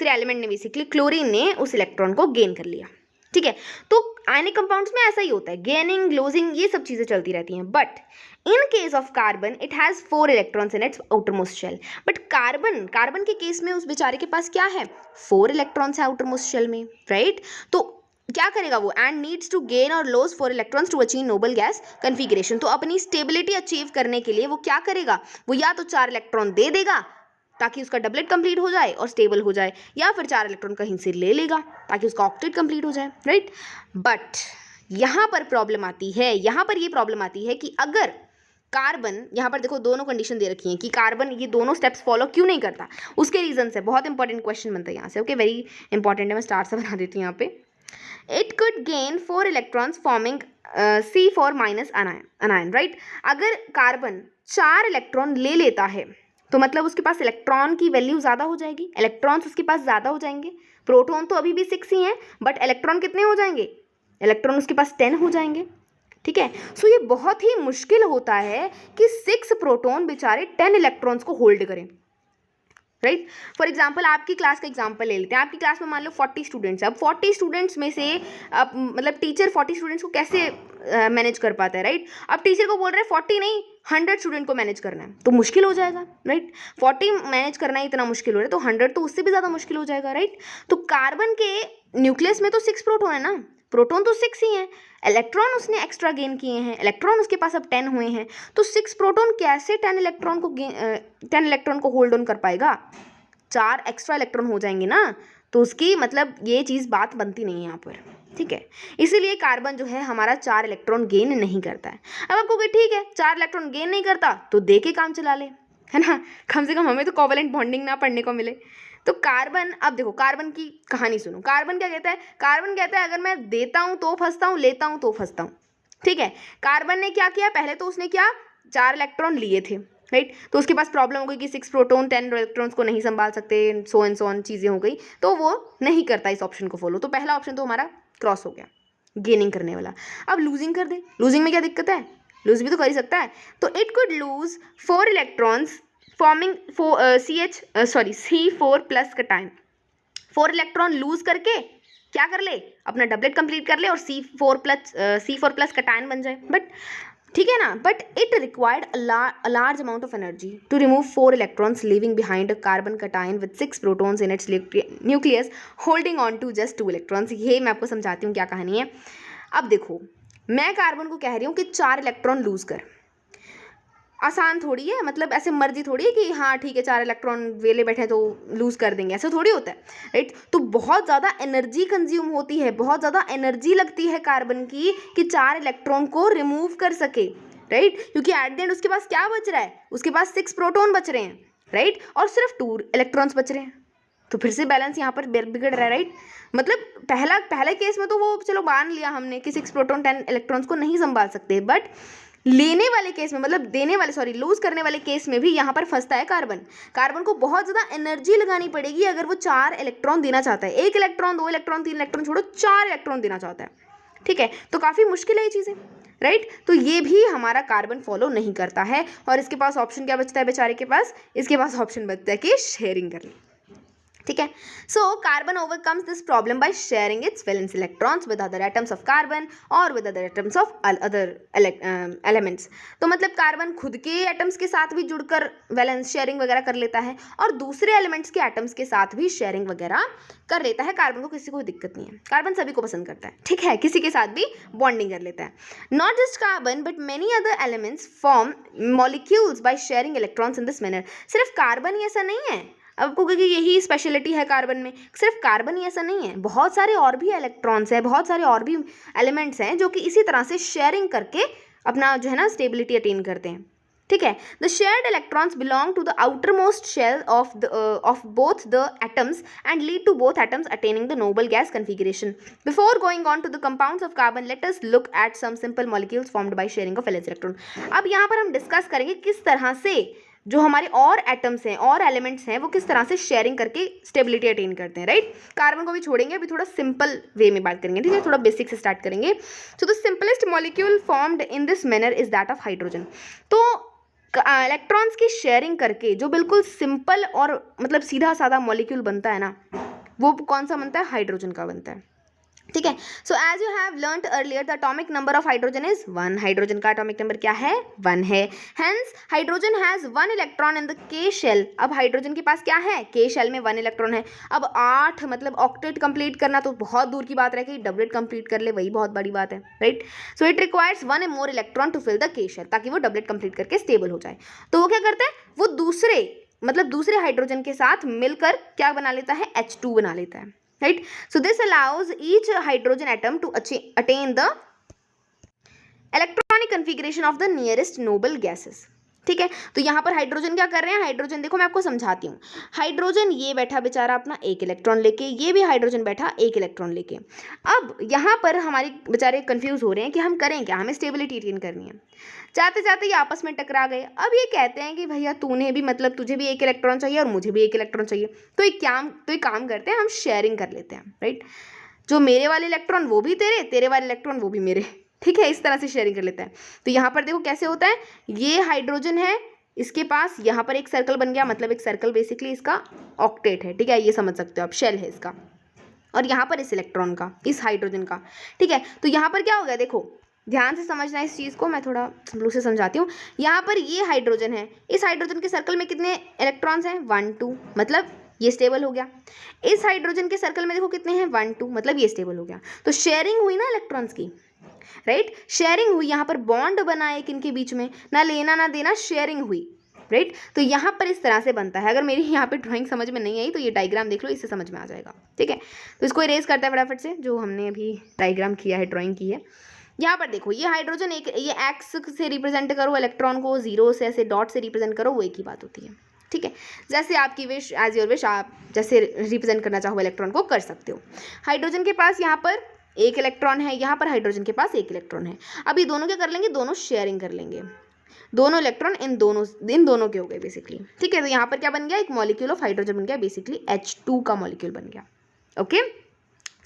एलिमेंट ने बेसिकली क्लोरीन ने उस इलेक्ट्रॉन को गेन कर लिया. ठीक है, तो आयनिक कंपाउंड्स में ऐसा ही होता है, गेनिंग लूजिंग ये सब चीज़ें चलती रहती हैं. But in case of carbon it has 4 electrons in its outermost shell. But carbon के केस में उस बेचारे के पास क्या है, 4 इलेक्ट्रॉन्स है आउटरमोस्ट शेल में, राइट? तो क्या करेगा वो, and needs to gain or loss 4 electrons to achieve noble gas configuration. तो अपनी स्टेबिलिटी अचीव करने के लिए वो क्या करेगा, वो या तो 4 इलेक्ट्रॉन दे देगा ताकि उसका डबलेट कंप्लीट हो जाए और स्टेबल हो जाए, या फिर 4 इलेक्ट्रॉन कहीं से ले लेगा ताकि उसका ऑक्टेट कंप्लीट हो जाए, राइट? बट यहाँ पर प्रॉब्लम आती है, यहाँ पर ये प्रॉब्लम आती है कि अगर कार्बन, यहाँ पर देखो दोनों कंडीशन दे रखी हैं कि कार्बन ये दोनों स्टेप्स फॉलो क्यों नहीं करता, उसके रीजन से बहुत इंपॉर्टेंट क्वेश्चन बनता है यहाँ से. ओके, वेरी इंपॉर्टेंट है, मैं स्टार से बना देती हूँ यहाँ पे. It could gain 4 electrons forming C4 minus anion, right? अगर कार्बन 4 इलेक्ट्रॉन ले लेता है तो मतलब उसके पास इलेक्ट्रॉन की वैल्यू ज़्यादा हो जाएगी, इलेक्ट्रॉन्स उसके पास ज़्यादा हो जाएंगे. प्रोटॉन तो अभी भी 6 ही हैं, बट इलेक्ट्रॉन कितने हो जाएंगे, इलेक्ट्रॉन उसके पास 10 हो जाएंगे. ठीक है, सो ये बहुत ही मुश्किल होता है कि 6 प्रोटॉन बेचारे 10 इलेक्ट्रॉन्स को होल्ड करें, राइट? फॉर एग्जाम्पल आपकी क्लास का एग्जाम्पल ले लेते हैं. आपकी क्लास में मान लो 40 स्टूडेंट्स हैं. अब 40 स्टूडेंट्स में से अब मतलब टीचर 40 स्टूडेंट्स को कैसे मैनेज कर पाता है, राइट? अब टीचर को बोल रहे हैं 40 नहीं 100 स्टूडेंट को मैनेज करना है, तो मुश्किल हो जाएगा, राइट? 40 मैनेज करना ही इतना मुश्किल हो रहा है, तो 100 तो उससे भी ज़्यादा मुश्किल हो जाएगा, राइट? तो कार्बन के न्यूक्लियस में तो 6 प्रोटॉन है ना, प्रोटॉन तो 6 ही हैं, इलेक्ट्रॉन उसने एक्स्ट्रा गेन किए हैं, इलेक्ट्रॉन उसके पास अब 10 हुए हैं, तो 6 प्रोटॉन कैसे 10 इलेक्ट्रॉन को होल्ड ऑन कर पाएगा, 4 एक्स्ट्रा इलेक्ट्रॉन हो जाएंगे ना, तो उसकी मतलब ये चीज़ बात बनती नहीं है यहाँ पर. ठीक है, इसीलिए कार्बन जो है हमारा 4 इलेक्ट्रॉन गेन नहीं करता है. अब आपको कि ठीक है 4 इलेक्ट्रॉन गेन नहीं करता तो दे के काम चला ले, है ना, कम से कम हमें तो कोवेलेंट बॉन्डिंग ना पढ़ने को मिले. तो कार्बन, अब देखो कार्बन की कहानी सुनो। कार्बन क्या कहता है? कार्बन कहता है अगर मैं देता हूँ तो फंसता हूँ, लेता हूँ तो फंसता हूँ। ठीक है, कार्बन ने क्या किया, पहले तो उसने क्या 4 इलेक्ट्रॉन लिए थे, राइट। तो उसके पास प्रॉब्लम हो गई कि 6 प्रोटॉन 10 इलेक्ट्रॉन्स को नहीं संभाल सकते, सो एंड सो ऑन चीज़ें हो गई, तो वो नहीं करता इस ऑप्शन को फॉलो। तो पहला ऑप्शन तो हमारा क्रॉस हो गया, गेनिंग करने वाला। अब लूजिंग कर दे, लूजिंग में क्या दिक्कत है? लूज भी तो कर ही सकता है। तो it could lose 4 electrons forming C4 plus cation. 4 electron lose करके क्या कर ले, अपना डबलेट कंप्लीट कर ले और C4 प्लस कटायन बन जाए। बट ठीक है ना, but it required a large amount of energy to remove 4 electrons leaving behind a carbon cation with 6 protons in its nucleus holding on to just 2 electrons. ये मैं आपको समझाती हूँ क्या कहानी है। अब देखो, मैं कार्बन को कह रही हूँ कि 4 इलेक्ट्रॉन लूज कर। आसान थोड़ी है, मतलब ऐसे मर्जी थोड़ी है कि हाँ ठीक है 4 इलेक्ट्रॉन वेले बैठे तो लूज कर देंगे, ऐसा थोड़ी होता है, राइट। तो बहुत ज़्यादा एनर्जी कंज्यूम होती है, बहुत ज़्यादा एनर्जी लगती है कार्बन की कि 4 इलेक्ट्रॉन को रिमूव कर सके, राइट। क्योंकि एट द एंड उसके पास क्या बच रहा है, उसके पास 6 प्रोटॉन बच रहे हैं, राइट, और सिर्फ 2 इलेक्ट्रॉन्स बच रहे हैं। तो फिर से बैलेंस यहाँ पर बिगड़ रहा है, राइट। मतलब पहले केस में तो वो चलो मान लिया हमने कि 6 प्रोटॉन 10 इलेक्ट्रॉन्स को नहीं संभाल सकते, बट लेने वाले केस में, मतलब देने वाले लूज करने वाले केस में भी यहाँ पर फंसता है कार्बन। कार्बन को बहुत ज़्यादा एनर्जी लगानी पड़ेगी अगर वो 4 इलेक्ट्रॉन देना चाहता है। 1 इलेक्ट्रॉन 2 इलेक्ट्रॉन 3 इलेक्ट्रॉन छोड़ो, 4 इलेक्ट्रॉन देना चाहता है, ठीक है। तो काफ़ी मुश्किल है ये चीज़ें, राइट। तो ये भी हमारा कार्बन फॉलो नहीं करता है और इसके पास ऑप्शन क्या बचता है बेचारे के पास, इसके पास ऑप्शन बचता है कि शेयरिंग कर ले, ठीक है। So carbon overcomes this problem by sharing its valence electrons with other atoms of carbon और with other atoms of other elements. तो मतलब कार्बन खुद के एटम्स के साथ भी जुड़कर वैलेंस शेयरिंग वगैरह कर लेता है और दूसरे एलिमेंट्स के एटम्स के साथ भी शेयरिंग वगैरह कर लेता है। कार्बन को किसी को दिक्कत नहीं है, कार्बन सभी को पसंद करता है, ठीक है, किसी के साथ भी बॉन्डिंग कर लेता है। Not just carbon but many other elements form molecules by sharing electrons in this manner. सिर्फ कार्बन ही ऐसा नहीं है, अब क्योंकि यही स्पेशलिटी है कार्बन में, सिर्फ कार्बन ही ऐसा नहीं है, बहुत सारे और भी इलेक्ट्रॉन्स हैं, बहुत सारे और भी एलिमेंट्स हैं जो कि इसी तरह से शेयरिंग करके अपना जो है ना स्टेबिलिटी अटेन करते हैं, ठीक है। The shared electrons belong to the outer most shell of both the atoms and lead to both atoms attaining the noble gas configuration. Before going on to the compounds of carbon let us look at some simple molecules formed by sharing of valence electron. अब यहाँ पर हम discuss करेंगे किस तरह से जो हमारे और एटम्स हैं और एलिमेंट्स हैं वो किस तरह से शेयरिंग करके स्टेबिलिटी अटेन करते हैं, राइट। कार्बन को भी छोड़ेंगे, अभी थोड़ा सिंपल वे में बात करेंगे, ठीक है, थोड़ा बेसिक से स्टार्ट करेंगे। So the simplest molecule formed in this manner is that of hydrogen. तो इलेक्ट्रॉन्स की शेयरिंग करके जो बिल्कुल सिंपल और मतलब सीधा साधा मॉलिक्यूल बनता है ना, वो कौन सा बनता है, हाइड्रोजन का बनता है, ठीक है। So as you have learned earlier the atomic number of hydrogen is 1। Hydrogen का एटॉमिक नंबर क्या है, 1 है। Hence hydrogen has 1 electron in the K shell. अब हाइड्रोजन के पास क्या है, के शेल में 1 इलेक्ट्रॉन है। अब 8 मतलब ऑक्टेट कंप्लीट करना तो बहुत दूर की बात रह गई, डबलेट कंप्लीट कर ले वही बहुत बड़ी बात है, right. So it requires 1 more electron to fill the K shell, ताकि वो डबलेट कंप्लीट करके स्टेबल हो जाए। तो वो क्या करता है, वो दूसरे हाइड्रोजन के साथ मिलकर क्या बना लेता है, H2 बना लेता है, right. So this allows each hydrogen atom to attain the electronic configuration of the nearest noble gases, ठीक है। तो यहाँ पर हाइड्रोजन क्या कर रहे हैं, हाइड्रोजन देखो मैं आपको समझाती हूँ। हाइड्रोजन ये बैठा बेचारा अपना 1 इलेक्ट्रॉन लेके, ये भी हाइड्रोजन बैठा 1 इलेक्ट्रॉन लेके। अब यहाँ पर हमारे बेचारे कंफ्यूज हो रहे हैं कि हम करें क्या, हमें स्टेबिलिटी अटेन करनी है। जाते जाते ये आपस में टकरा गए। अब ये कहते हैं कि भैया तूने भी मतलब तुझे भी 1 इलेक्ट्रॉन चाहिए और मुझे भी 1 इलेक्ट्रॉन चाहिए, तो एक काम करते हैं, हम शेयरिंग कर लेते हैं, राइट। जो मेरे वाले इलेक्ट्रॉन वो भी तेरे, तेरे वाले इलेक्ट्रॉन वो भी मेरे, ठीक है, इस तरह से शेयरिंग कर लेते हैं। तो यहाँ पर देखो कैसे होता है, ये हाइड्रोजन है, इसके पास यहाँ पर एक सर्कल बन गया, मतलब एक सर्कल बेसिकली इसका ऑक्टेट है, ठीक है, ये समझ सकते हो आप, शेल है इसका, और यहाँ पर इस इलेक्ट्रॉन का, इस हाइड्रोजन का, ठीक है। तो यहाँ पर क्या हो गया, देखो ध्यान से समझना इस चीज़ को, मैं थोड़ा ब्लू से समझाती हूँ। यहाँ पर ये हाइड्रोजन है, इस हाइड्रोजन के सर्कल में कितने इलेक्ट्रॉन्स हैं, 1 2, मतलब ये स्टेबल हो गया। इस हाइड्रोजन के सर्कल में देखो कितने हैं, 1 2, मतलब ये स्टेबल हो गया। तो शेयरिंग हुई ना इलेक्ट्रॉन्स की, राइट, शेयरिंग हुई, यहाँ पर बॉन्ड बना एक इनके बीच में, ना लेना ना देना, शेयरिंग हुई, राइट। तो यहाँ पर इस तरह से बनता है। अगर मेरी यहाँ पे ड्राइंग समझ में नहीं आई तो ये डायग्राम देख लो, इससे समझ में आ जाएगा, ठीक है। तो इसको इरेज करता है फटाफट से, जो हमने अभी डायग्राम किया है, ड्राइंग की है। यहाँ पर देखो ये हाइड्रोजन ये एक्स से रिप्रेजेंट करो इलेक्ट्रॉन को, 0 से ऐसे डॉट से रिप्रेजेंट करो, वो एक ही बात होती है, ठीक है, जैसे आपकी विश, एज योर विश, आप जैसे रिप्रेजेंट करना चाहो इलेक्ट्रॉन को कर सकते हो। हाइड्रोजन के पास यहाँ पर एक इलेक्ट्रॉन है, यहाँ पर हाइड्रोजन के पास एक इलेक्ट्रॉन है। अब ये दोनों क्या कर लेंगे, दोनों शेयरिंग कर लेंगे, दोनों इलेक्ट्रॉन इन दोनों के हो गए बेसिकली। ठीक है, तो यहाँ पर क्या बन गया, एक मॉलिक्यूल ऑफ हाइड्रोजन बन गया, बेसिकली H2 का मॉलिक्यूल बन गया। Okay,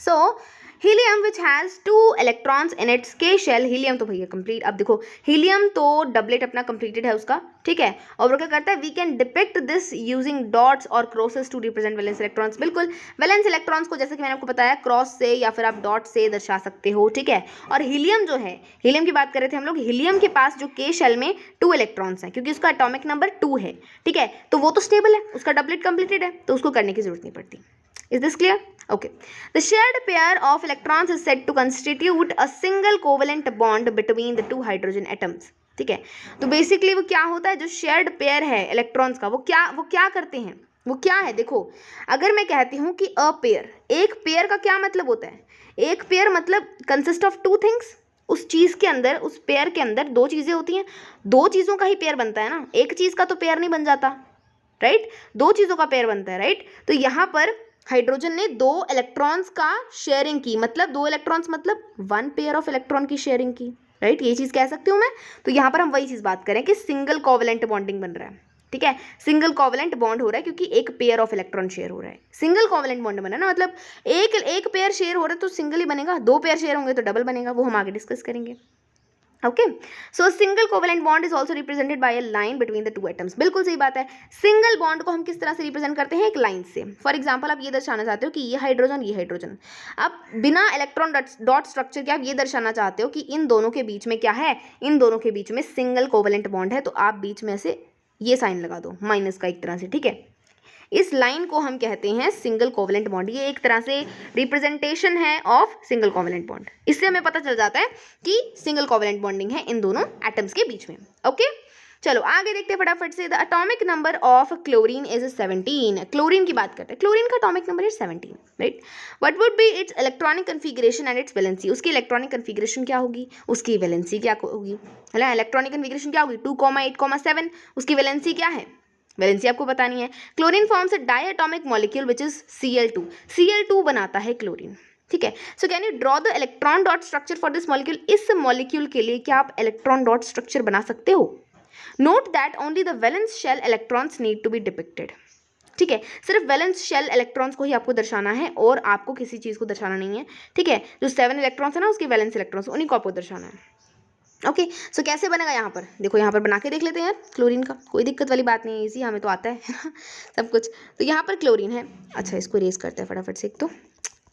so helium which has 2 electrons in it's के शेल, हीलियम तो भैया कंप्लीट, अब देखो हीलियम तो डबलेट अपना कंप्लीटेड है उसका, ठीक है, और वो क्या करता है, we can depict this using dots और crosses to represent valence electrons. बिल्कुल, वैलेंस इलेक्ट्रॉन्स को जैसे कि मैंने आपको बताया क्रॉस से या फिर आप डॉट से दर्शा सकते हो। ठीक है, और हीलियम जो है, हीलियम की बात कर रहे थे हम लोग, हीलियम के पास जो के शेल में 2 इलेक्ट्रॉन्स हैं, क्योंकि उसका एटॉमिक नंबर 2 है। ठीक है, तो वो तो स्टेबल है, उसका डबलेट कंप्लीटेड है, तो उसको करने की जरूरत नहीं पड़ती। Is this clear? Okay. The shared pair of electrons is said to constitute a single covalent bond between the 2 hydrogen atoms. ठीक है, तो बेसिकली वो क्या होता है, जो शेयर्ड पेयर है इलेक्ट्रॉन्स का, वो क्या करते हैं, वो क्या है। देखो, अगर मैं कहती हूँ कि अ पेयर, एक पेयर का क्या मतलब होता है, एक पेयर मतलब कंसिस्ट ऑफ 2 थिंग्स। उस चीज़ के अंदर, उस पेयर के अंदर 2 चीज़ें होती हैं, 2 चीज़ों का ही पेयर बनता है ना, एक चीज़ का तो पेयर नहीं बन जाता, राइट, 2 चीज़ों का पेयर बनता है, राइट। तो यहाँ पर हाइड्रोजन ने 2 इलेक्ट्रॉन्स का शेयरिंग की, मतलब 2 इलेक्ट्रॉन्स मतलब 1 पेयर ऑफ इलेक्ट्रॉन की शेयरिंग की, राइट, ये चीज़ कह सकती हूँ मैं। तो यहाँ पर हम वही चीज़ बात करें कि सिंगल कोवेलेंट बॉन्डिंग बन रहा है। ठीक है, सिंगल कोवेलेंट बॉन्ड हो रहा है क्योंकि एक पेयर ऑफ इलेक्ट्रॉन शेयर हो रहा है। सिंगल कोवेलेंट बॉन्ड बना ना, मतलब एक पेयर शेयर हो रहा है तो सिंगल ही बनेगा, 2 पेयर शेयर होंगे तो डबल बनेगा, वो हम आगे डिस्कस करेंगे। Okay, so single covalent bond is also represented by a line between the 2 atoms. बिल्कुल सही बात है, सिंगल बॉन्ड को हम किस तरह से रिप्रेजेंट करते हैं, एक लाइन से। फॉर एग्जांपल, आप ये दर्शाना चाहते हो कि ये हाइड्रोजन, अब बिना इलेक्ट्रॉन डॉट स्ट्रक्चर के आप ये दर्शाना चाहते हो कि इन दोनों के बीच में क्या है, इन दोनों के बीच में सिंगल कोवेलेंट बॉन्ड है, तो आप बीच में से ये साइन लगा दो माइनस का एक तरह से। ठीक है, इस लाइन को हम कहते हैं सिंगल कोवेलेंट बॉन्ड, ये एक तरह से रिप्रेजेंटेशन है ऑफ सिंगल कोवेलेंट बॉन्ड। इससे हमें पता चल जाता है कि सिंगल कोवेलेंट बॉन्डिंग है इन दोनों एटम्स के बीच में। ओके, चलो आगे देखते हैं फटाफट से। The atomic number of chlorine is 17। Chlorine की बात करते हैं, क्लोरीन का atomic number is 17, right. What would be it's electronic configuration and it's valency, उसकी इलेक्ट्रॉनिक कन्फिगरेशन क्या होगी, उसकी वैलेंसी क्या होगी, है ना। इलेक्ट्रॉनिक कन्फिगरेशन क्या होगी, 2,8,7, उसकी वैलेंसी क्या है, वैलेंसी आपको बतानी है। Chlorine forms a diatomic molecule which is Cl2 बनाता है क्लोरीन। ठीक है, सो can you draw the electron dot structure for this molecule, इस मॉलिक्यूल के लिए क्या आप इलेक्ट्रॉन डॉट स्ट्रक्चर बना सकते हो। Note that only the valence shell electrons need to be depicted. ठीक है, सिर्फ वैलेंस शेल इलेक्ट्रॉन्स को ही आपको दर्शाना है और आपको किसी चीज़ को दर्शाना नहीं है। ठीक है, जो 7 इलेक्ट्रॉन्स है ना, उसके वैलेंस इलेक्ट्रॉन्स, उन्हीं को आपको दर्शाना है। ओके, सो कैसे बनेगा, यहाँ पर देखो, यहाँ पर बना के देख लेते हैं यार क्लोरीन का, कोई दिक्कत वाली बात नहीं है, इसी हमें तो आता है सब कुछ। तो यहाँ पर क्लोरीन है, अच्छा इसको रेस करते हैं फटाफट से, एक तो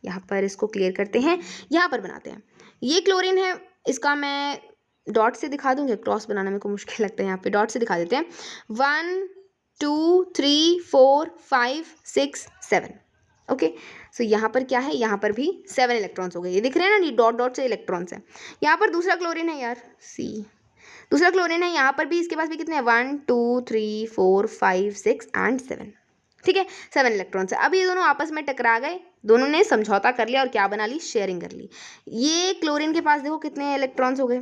यहाँ पर इसको क्लियर करते हैं, यहाँ पर बनाते हैं। ये क्लोरीन है, इसका मैं डॉट से दिखा दूँगी, क्रॉस बनाना मेरे को मुश्किल लगता है, यहाँ पे डॉट से दिखा देते हैं। 1 2 3 4 5 6 7। ओके, सो यहाँ पर क्या है, यहाँ पर भी 7 इलेक्ट्रॉन्स हो गए, ये दिख रहे हैं ना, ये डॉट डॉट से इलेक्ट्रॉन्स हैं। यहाँ पर दूसरा क्लोरीन है यार, C, दूसरा क्लोरीन है, यहाँ पर भी इसके पास भी कितने हैं, 1 2 3 4 5 6 एंड 7। ठीक है, 7 इलेक्ट्रॉन्स है। अब ये दोनों आपस में टकरा गए, दोनों ने समझौता कर लिया और क्या बना ली, शेयरिंग कर ली। ये क्लोरीन के पास देखो कितने इलेक्ट्रॉन्स हो गए,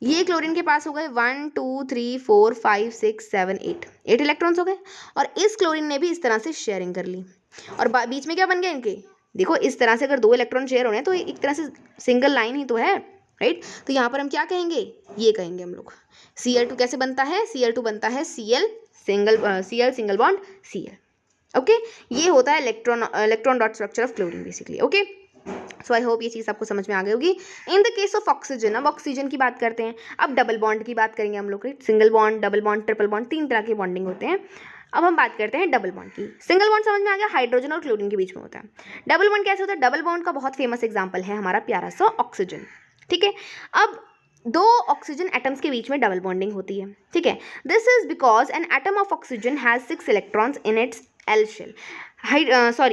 ये क्लोरीन के पास हो गए 1 2 3 4 5 6 7 8 इलेक्ट्रॉन्स हो गए, और इस क्लोरीन ने भी इस तरह से शेयरिंग कर ली, और बीच में क्या बन गया इनके, देखो इस तरह से अगर 2 इलेक्ट्रॉन शेयर हो रहे हैं तो एक तरह से सिंगल लाइन ही तो है, राइट। तो यहाँ पर हम क्या कहेंगे, ये कहेंगे हम लोग Cl2 कैसे बनता है, Cl2 बनता है Cl single bond Cl। Okay, ये होता है electron dot structure of chlorine basically. Okay, so I hope ये चीज़ आपको समझ में आ गई होगी। In the case of oxygen, अब ऑक्सीजन की बात करते हैं, अब डबल बॉन्ड की बात करेंगे हम लोग, single bond, double bond, triple bond, 3 तरह के बॉन्डिंग होते हैं। अब हम बात करते हैं डबल बॉन्ड की। सिंगल बॉन्ड समझ में आ गया, हाइड्रोजन और क्लोरीन के बीच में होता है। डबल बॉन्ड कैसे होता है, डबल बॉन्ड का बहुत फेमस एग्जाम्पल है हमारा प्यारा सा ऑक्सीजन। ठीक है, अब 2 ऑक्सीजन एटम्स के बीच में डबल बॉन्डिंग होती है। ठीक है, this is because an atom of oxygen has 6 electrons in its L shell.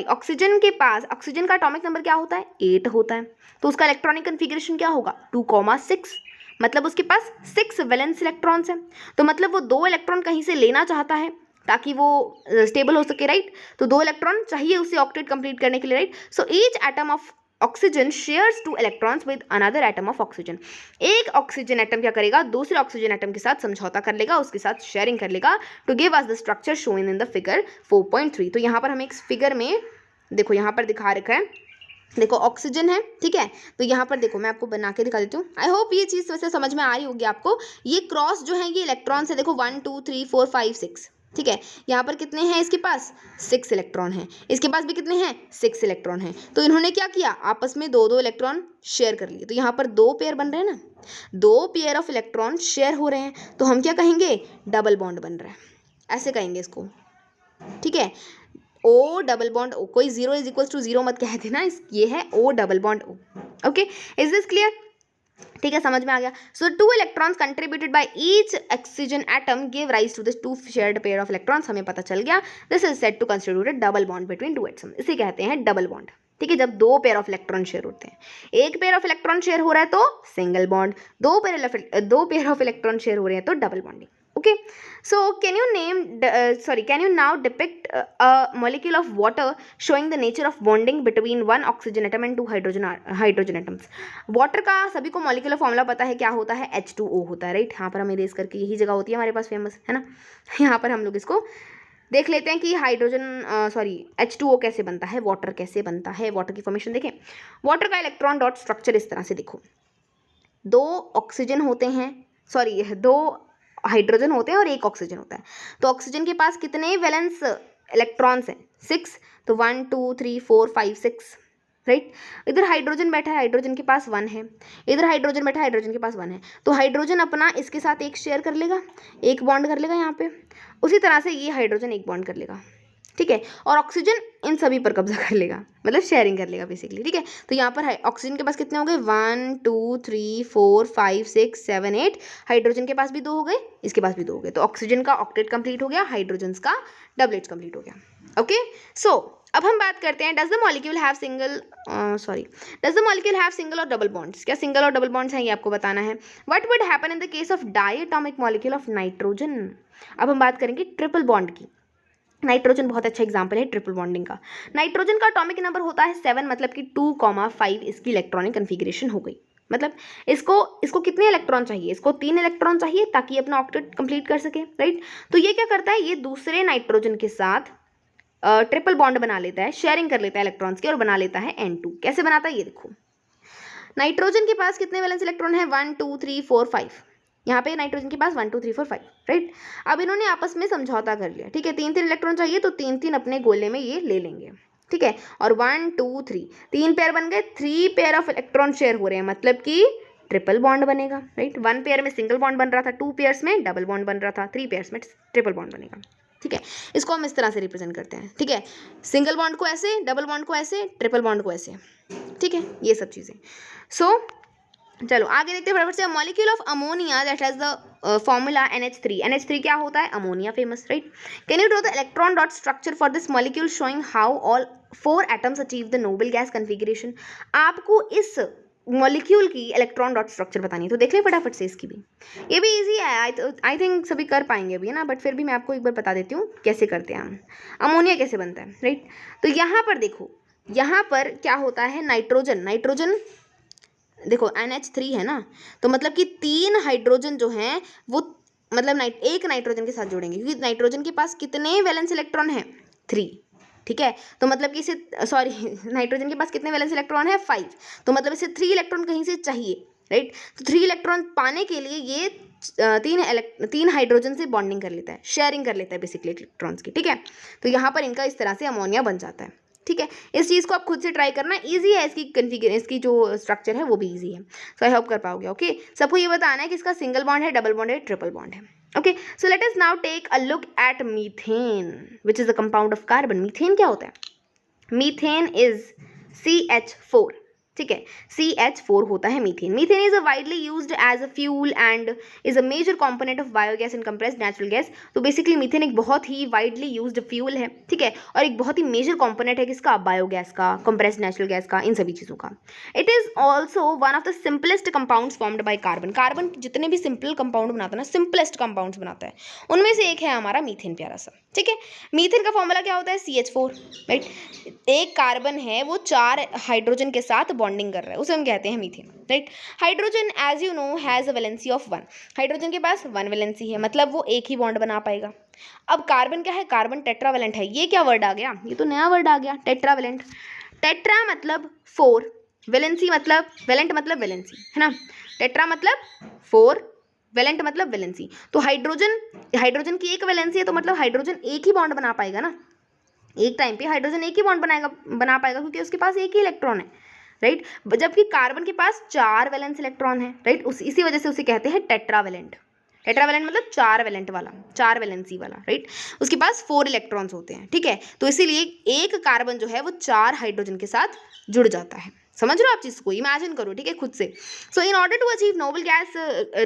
Oxygen के पास, ऑक्सीजन का एटॉमिक नंबर क्या होता है, 8 होता है, तो उसका इलेक्ट्रॉनिक कन्फिगरेशन क्या होगा, 2,6, मतलब उसके पास 6 वैलेंस इलेक्ट्रॉन्स हैं। तो मतलब वो 2 इलेक्ट्रॉन कहीं से लेना चाहता है ताकि वो स्टेबल हो सके, राइट। तो 2 इलेक्ट्रॉन चाहिए उसे ऑक्टेट कंप्लीट करने के लिए, right. So each atom of oxygen shares 2 electrons with another atom of oxygen. एक ऑक्सीजन एटम क्या करेगा, दूसरे ऑक्सीजन एटम के साथ समझौता कर लेगा, उसके साथ शेयरिंग कर लेगा to give us the structure shown in the figure 4.3। तो यहाँ पर हमें एक फिगर में देखो यहाँ पर दिखा रखा है, देखो ऑक्सीजन है, ठीक है। तो यहाँ पर देखो मैं आपको बना के दिखा देती हूँ। आई होप ये चीज़ वैसे समझ में आ रही होगी आपको। ये क्रॉस जो है ये इलेक्ट्रॉन्स है, देखो 1 2 3 4 5 6, ठीक है। यहाँ पर कितने हैं इसके पास, 6 इलेक्ट्रॉन हैं, इसके पास भी कितने हैं, 6 इलेक्ट्रॉन हैं। तो इन्होंने क्या किया, आपस में 2 2 इलेक्ट्रॉन शेयर कर लिए। तो यहाँ पर 2 पेयर बन रहे हैं ना, 2 पेयर ऑफ इलेक्ट्रॉन शेयर हो रहे हैं, तो हम क्या कहेंगे, डबल बॉन्ड बन रहा है, ऐसे कहेंगे इसको, ठीक है। ओ डबल बॉन्ड ओ, कोई 0 इज इक्वल टू 0 मत कह देना, ये है O double bond O. Okay, is this clear, ठीक है, समझ में आ गया। So 2 electrons contributed by each oxygen atom give rise to this 2 shared pair of electrons, हमें पता चल गया। This is said to constitute a double bond between 2 atoms, इसे कहते हैं डबल बॉन्ड, ठीक है। जब 2 पेयर ऑफ इलेक्ट्रॉन शेयर होते हैं, एक पेयर ऑफ इलेक्ट्रॉन शेयर हो रहा है तो single bond, 2 pair of electron share हो रहे हैं तो double bonding. Okay, so can you now depict a molecule of water showing the nature of bonding between one oxygen atom and 2 hydrogen atoms? Water का सभी को molecular formula पता है, क्या होता है, H2O होता है, राइट। यहाँ पर हम इरेज करके यही जगह होती है हमारे पास फेमस, है ना। यहाँ पर हम लोग इसको देख लेते हैं कि H2O कैसे बनता है, वाटर कैसे बनता है, वाटर की फॉर्मेशन देखें। वाटर का इलेक्ट्रॉन डॉट स्ट्रक्चर इस तरह से देखो, 2 ऑक्सीजन होते हैं, 2 हाइड्रोजन होते हैं और 1 ऑक्सीजन होता है। तो ऑक्सीजन के पास कितने वैलेंस इलेक्ट्रॉन्स हैं, 6, तो 1 2 3 4 5 6, राइट। इधर हाइड्रोजन बैठा है, हाइड्रोजन के पास 1 है, इधर हाइड्रोजन बैठा है, हाइड्रोजन के पास 1 है। तो हाइड्रोजन अपना इसके साथ एक शेयर कर लेगा, एक बॉन्ड कर लेगा यहाँ पे, उसी तरह से ये हाइड्रोजन एक बॉन्ड कर लेगा, ठीक है। और ऑक्सीजन इन सभी पर कब्जा कर लेगा, मतलब शेयरिंग कर लेगा बेसिकली, ठीक है। तो यहाँ पर ऑक्सीजन के पास कितने हो गए, 1 2 3 4 5 6 7 8, हाइड्रोजन के पास भी 2 हो गए, इसके पास भी 2 हो गए। तो ऑक्सीजन का ऑक्टेट कंप्लीट हो गया, हाइड्रोजन का डबलेट कंप्लीट हो गया। ओके, सो अब हम बात करते हैं, does the molecule have single और डबल बॉन्ड्स? क्या सिंगल और डबल बॉन्ड्स हैं, ये आपको बताना है। What would happen in the case of diatomic molecule of nitrogen? अब हम बात करेंगे ट्रिपल बॉन्ड की। नाइट्रोजन बहुत अच्छा एग्जाम्पल है ट्रिपल बॉन्डिंग का। नाइट्रोजन का एटॉमिक नंबर होता है 7, मतलब कि 2,5 इसकी इलेक्ट्रॉनिक कन्फिगरेशन हो गई। मतलब इसको कितने इलेक्ट्रॉन चाहिए, इसको 3 इलेक्ट्रॉन चाहिए ताकि अपना ऑक्टेट कंप्लीट कर सके, राइट। तो ये क्या करता है, ये दूसरे नाइट्रोजन के साथ ट्रिपल बॉन्ड बना लेता है, शेयरिंग कर लेता है इलेक्ट्रॉन्स की और बना लेता है N2। कैसे बनाता है ये देखो, नाइट्रोजन के पास कितने वैलेंस इलेक्ट्रॉन है, 1 2 3 4 5, यहाँ पे नाइट्रोजन के पास 1 2 3 4 5, राइट। अब इन्होंने आपस में समझौता कर लिया, ठीक है, 3 3 इलेक्ट्रॉन चाहिए तो 3 3 अपने गोले में ये ले लेंगे, ठीक है। और 1 2 3 3 पेयर बन गए, 3 पेयर ऑफ इलेक्ट्रॉन शेयर हो रहे हैं, मतलब कि ट्रिपल बॉन्ड बनेगा, राइट। 1 पेयर में सिंगल बॉन्ड बन रहा था, 2 पेयर्स में डबल बॉन्ड बन रहा था, 3 पेयर्स में ट्रिपल बॉन्ड बनेगा, ठीक है। इसको हम इस तरह से रिप्रेजेंट करते हैं, ठीक है। सिंगल बॉन्ड को ऐसे, डबल बॉन्ड को ऐसे, ट्रिपल बॉन्ड को ऐसे, ठीक है, ये सब चीज़ें। सो चलो आगे देखते हैं फटाफट से। Molecule of ammonia that has the formula NH3। NH3 क्या होता है, ammonia, famous, right. Can you draw the electron dot structure for this molecule showing how all 4 atoms achieve the noble gas configuration? आपको इस molecule की electron dot structure बतानी है, तो देख ले फटाफट से इसकी भी। ये भी इजी है, आई थिंक सभी कर पाएंगे अभी, है ना, बट फिर भी मैं आपको एक बार बता देती हूँ कैसे करते हैं हम, अमोनिया कैसे बनता है, राइट। तो यहाँ पर देखो, यहाँ पर क्या होता है, नाइट्रोजन देखो NH3 है ना, तो मतलब कि 3 हाइड्रोजन जो हैं वो मतलब एक नाइट्रोजन के साथ जोड़ेंगे, क्योंकि नाइट्रोजन के पास कितने वैलेंस इलेक्ट्रॉन हैं, 3, ठीक है। तो मतलब कि इसे नाइट्रोजन के पास कितने वैलेंस इलेक्ट्रॉन है, 5, तो मतलब इसे 3 इलेक्ट्रॉन कहीं से चाहिए, राइट। तो 3 इलेक्ट्रॉन पाने के लिए ये 3 हाइड्रोजन से बॉन्डिंग कर लेता है, शेयरिंग कर लेता है बेसिकली इलेक्ट्रॉन्स की, ठीक है। तो यहाँ पर इनका इस तरह से अमोनिया बन जाता है, ठीक है। इस चीज़ को आप खुद से ट्राई करना, इजी है, इसकी जो स्ट्रक्चर है वो भी इजी है, सो आई होप कर पाओगे। ओके, सबको ये बताना है कि इसका सिंगल बॉन्ड है, डबल बॉन्ड है, ट्रिपल बॉन्ड है। Okay, so let us now take a look at methane which is a compound of carbon. Methane क्या होता है, मीथेन इज CH4, ठीक है, CH4 होता है methane. Methane is a widely used as a fuel and is a major component of biogas and compressed natural gas. तो बेसिकली methane एक बहुत ही वाइडली यूज्ड फ्यूल है, ठीक है, और एक बहुत ही मेजर कंपोनेंट है किसका, बायोगैस का, कंप्रेस्ड नेचुरल गैस का, इन सभी चीज़ों का। It is also one of the simplest compounds formed by carbon. Carbon जितने भी सिंपल कंपाउंड बनाता है ना, सिंपलेस्ट कंपाउंड्स बनाता है, उनमें से एक है हमारा मीथेन, प्यारा सा, ठीक है। मीथेन का फॉर्मूला क्या होता है, CH4, राइट। एक कार्बन है वो 4 हाइड्रोजन के साथ बॉन्डिंग कर रहा है, उसे हम कहते हैं methane, right. Hydrogen as you know has a valency of 1, hydrogen के पास 1 वैलेंसी है, मतलब वो एक ही बॉन्ड बना पाएगा। अब कार्बन क्या है, कार्बन टेट्रावेलेंट है। ये क्या वर्ड आ गया, ये तो नया वर्ड आ गया, टेट्रावेलेंट। टेट्रा मतलब 4, वैलेंसी मतलब वैलेंट मतलब वैलेंसी, है ना। टेट्रा मतलब 4, वैलेंट मतलब वैलेंसी। तो हाइड्रोजन की एक वैलेंसी है, तो मतलब हाइड्रोजन एक ही बॉन्ड बना पाएगा ना, एक टाइम पे हाइड्रोजन एक ही बॉन्ड बना पाएगा, क्योंकि उसके पास एक ही इलेक्ट्रॉन है, राइट। जबकि कार्बन के पास 4 वैलेंस इलेक्ट्रॉन है, राइट। इसी वजह से उसे कहते हैं टेट्रावेलेंट। टेट्रावेलेंट मतलब 4 वैलेंट वाला, 4 वैलेंसी वाला, राइट। उसके पास 4 इलेक्ट्रॉन्स होते हैं, ठीक है। तो इसीलिए एक कार्बन जो है वो 4 हाइड्रोजन के साथ जुड़ जाता है। समझ रहे हो आप चीज को, इमेजिन करो, ठीक है, खुद से। So in order to achieve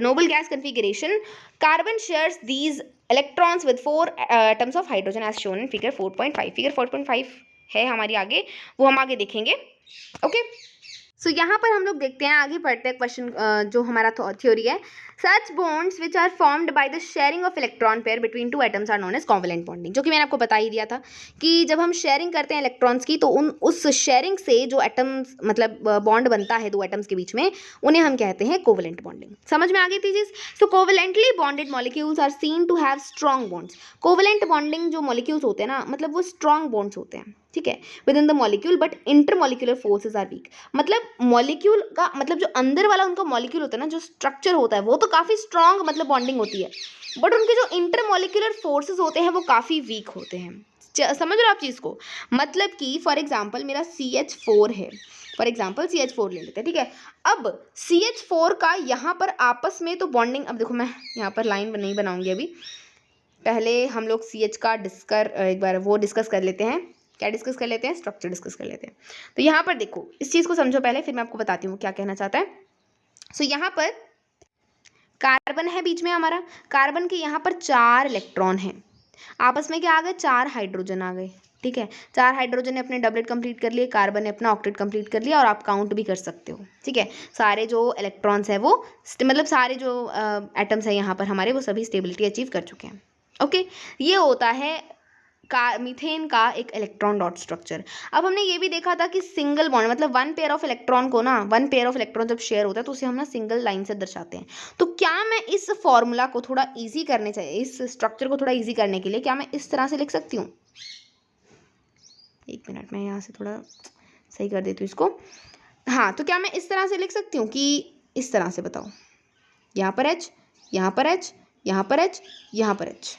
noble gas configuration, carbon shares these electrons with 4 atoms of hydrogen as shown in figure 4.5। Figure 4.5 है हमारी आगे, वो हम आगे देखेंगे, ओके। सो यहाँ पर हम लोग देखते हैं, आगे पढ़ते हैं क्वेश्चन, जो हमारा थ्योरी है। Such bonds which are formed by the sharing of electron pair between 2 atoms are known as covalent bonding, जो कि मैंने आपको बता ही दिया था कि जब हम शेयरिंग करते हैं इलेक्ट्रॉन्स की, तो उस शेयरिंग से जो एटम्स मतलब बॉन्ड बनता है 2 एटम्स के बीच में, उन्हें हम कहते हैं कोवेलेंट बॉन्डिंग। समझ में आ गई थी चीज। So covalently bonded molecules are seen to have strong bonds. Covalent bonding जो मॉलिक्यूल्स होते हैं ना, मतलब वो स्ट्रॉन्ग बॉन्ड्स होते हैं, ठीक है, within the molecule, but intermolecular forces are weak. मतलब मॉलिक्यूल का मतलब जो अंदर वाला उनका मॉलिक्यूल होता है ना, जो स्ट्रक्चर होता है, वो तो काफ़ी स्ट्रॉन्ग मतलब बॉन्डिंग होती है, बट उनके जो इंटरमॉलिक्यूलर फोर्सेज होते हैं वो काफ़ी वीक होते हैं। समझ रहे हो आप चीज़ को। मतलब कि फॉर एग्जाम्पल मेरा CH4 है, फॉर एग्जाम्पल CH4 ले लेते हैं, ठीक है। अब CH4 का यहाँ पर आपस में तो बॉन्डिंग, अब देखो मैं यहाँ पर लाइन नहीं बनाऊंगी अभी, पहले हम लोग CH का एक बार वो डिस्कस कर लेते हैं। क्या डिस्कस कर लेते हैं, स्ट्रक्चर डिस्कस कर लेते हैं। तो यहाँ पर देखो, इस चीज़ को समझो पहले, फिर मैं आपको बताती हूँ क्या कहना चाहता है। सो यहाँ पर कार्बन है बीच में हमारा, कार्बन के यहाँ पर 4 इलेक्ट्रॉन हैं, आपस में क्या आ गए, 4 हाइड्रोजन आ गए, ठीक है। 4 हाइड्रोजन ने अपने डबलेट कंप्लीट कर लिए, कार्बन ने अपना ऑक्टेट कंप्लीट कर लिया, और आप काउंट भी कर सकते हो, ठीक है। सारे जो इलेक्ट्रॉन्स है वो मतलब सारे जो एटम्स है यहाँ पर हमारे, वो सभी स्टेबिलिटी अचीव कर चुके हैं, ओके। ये होता है मीथेन का एक इलेक्ट्रॉन डॉट स्ट्रक्चर। अब हमने ये भी देखा था कि सिंगल बॉन्ड मतलब 1 पेयर ऑफ इलेक्ट्रॉन को ना, 1 पेयर ऑफ इलेक्ट्रॉन जब शेयर होता है तो उसे हम ना सिंगल लाइन से दर्शाते हैं। तो क्या मैं इस फॉर्मूला को थोड़ा इजी करने चाहिए, इस स्ट्रक्चर को थोड़ा इजी करने के लिए क्या मैं इस तरह से लिख सकती हूँ, एक मिनट मैं यहाँ से थोड़ा सही कर देती हूँ इसको। हाँ, तो क्या मैं इस तरह से लिख सकती हूँ कि इस तरह से, बताओ, यहाँ पर H, यहाँ पर H, यहाँ पर H, यहाँ पर H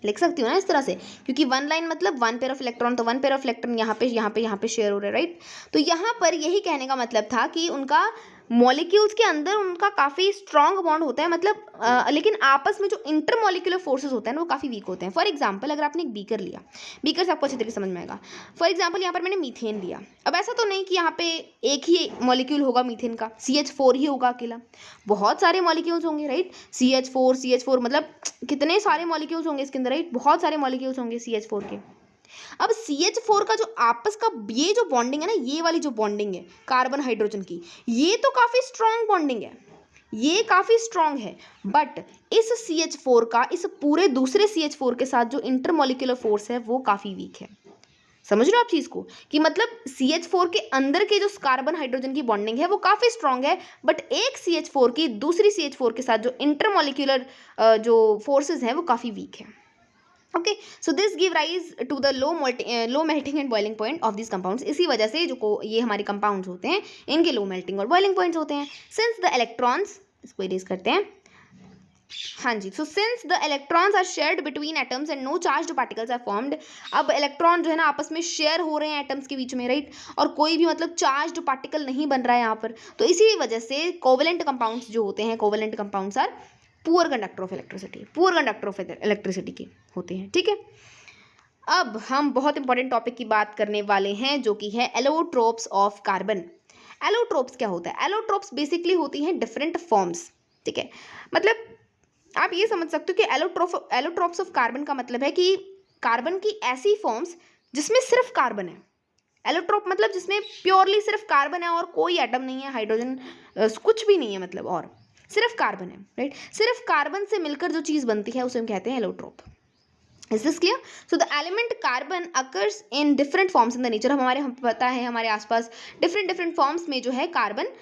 लिख सकती हूँ ना इस तरह से, क्योंकि 1 लाइन मतलब 1 पेयर ऑफ इलेक्ट्रॉन, तो 1 पेयर ऑफ इलेक्ट्रॉन यहाँ पे शेयर हो रहा है, राइट। तो यहाँ पर यही कहने का मतलब था कि उनका मॉलिक्यूल्स के अंदर उनका काफ़ी स्ट्रॉन्ग बॉन्ड होता है, मतलब लेकिन आपस में जो इंटरमॉलिक्यूलर फोर्सेस होते हैं ना, वो काफ़ी वीक होते हैं। फॉर एग्जांपल अगर आपने एक बीकर लिया, बीकर से आपको अच्छी तरीके से समझ में आएगा। फॉर एग्जांपल यहाँ पर मैंने मीथेन लिया, अब ऐसा तो नहीं कि यहाँ पे एक ही मॉलिक्यूल होगा मीथेन का, CH4 ही होगा अकेला, बहुत सारे मॉलिक्यूल्स होंगे, राइट। CH4 मतलब कितने सारे मॉलिक्यूल्स होंगे इसके अंदर, राइट, बहुत सारे मॉलिक्यूल्स होंगे CH4 के। अब CH4 का जो आपस का ये जो बॉन्डिंग है ना, ये वाली जो बॉन्डिंग है कार्बन हाइड्रोजन की, ये तो काफ़ी स्ट्रॉन्ग बॉन्डिंग है, ये काफ़ी स्ट्रॉन्ग है, बट इस CH4 का इस पूरे दूसरे CH4 के साथ जो इंटरमॉलिक्यूलर फोर्स है वो काफ़ी वीक है। समझ रहे हो आप चीज़ को, कि मतलब CH4 के अंदर के जो कार्बन हाइड्रोजन की बॉन्डिंग है वो काफ़ी स्ट्रॉन्ग है, बट एक CH4 की दूसरी CH4 के साथ जो इंटरमॉलिक्यूलर जो फोर्सेज हैं वो काफ़ी वीक है, okay. So this give rise to the low melting and boiling point of this compounds. इसी वजह से ये हमारे कंपाउंड्स होते हैं, इनके लो मेल्टिंग और बॉइलिंग पॉइंट्स होते हैं। सिंस द इलेक्ट्रॉन्स, इसको इरेज करते हैं, हाँ जी। So since the electrons are shared between atoms and no charged particles are formed, अब इलेक्ट्रॉन जो है ना आपस में शेयर हो रहे हैं एटम्स के बीच में, राइट, और कोई भी मतलब चार्ज्ड पार्टिकल नहीं बन रहा है यहाँ पर, तो इसी वजह से कोवेलेंट कंपाउंड्स जो होते हैं, covalent compounds are poor conductor of electricity, poor conductor of electricity के होते हैं, ठीक है। अब हम बहुत इंपॉर्टेंट टॉपिक की बात करने वाले हैं, जो कि है एलोट्रोप्स ऑफ कार्बन। एलोट्रोप्स क्या होता है, एलोट्रोप्स बेसिकली होती हैं डिफरेंट फॉर्म्स, ठीक है। मतलब आप ये समझ सकते हो कि एलोट्रोप्स ऑफ कार्बन का मतलब है कि कार्बन की ऐसी फॉर्म्स जिसमें सिर्फ कार्बन है। एलोट्रोप मतलब जिसमें प्योरली सिर्फ कार्बन है और कोई एटम नहीं है, हाइड्रोजन कुछ भी नहीं है, मतलब और सिर्फ कार्बन है, राइट। सिर्फ कार्बन से मिलकर जो चीज़ बनती है उसे हम कहते हैं allotrope. Is this clear? So the element carbon occurs in different forms in the nature. हम पता है हमारे आसपास डिफरेंट डिफरेंट फॉर्म्स में जो है कार्बन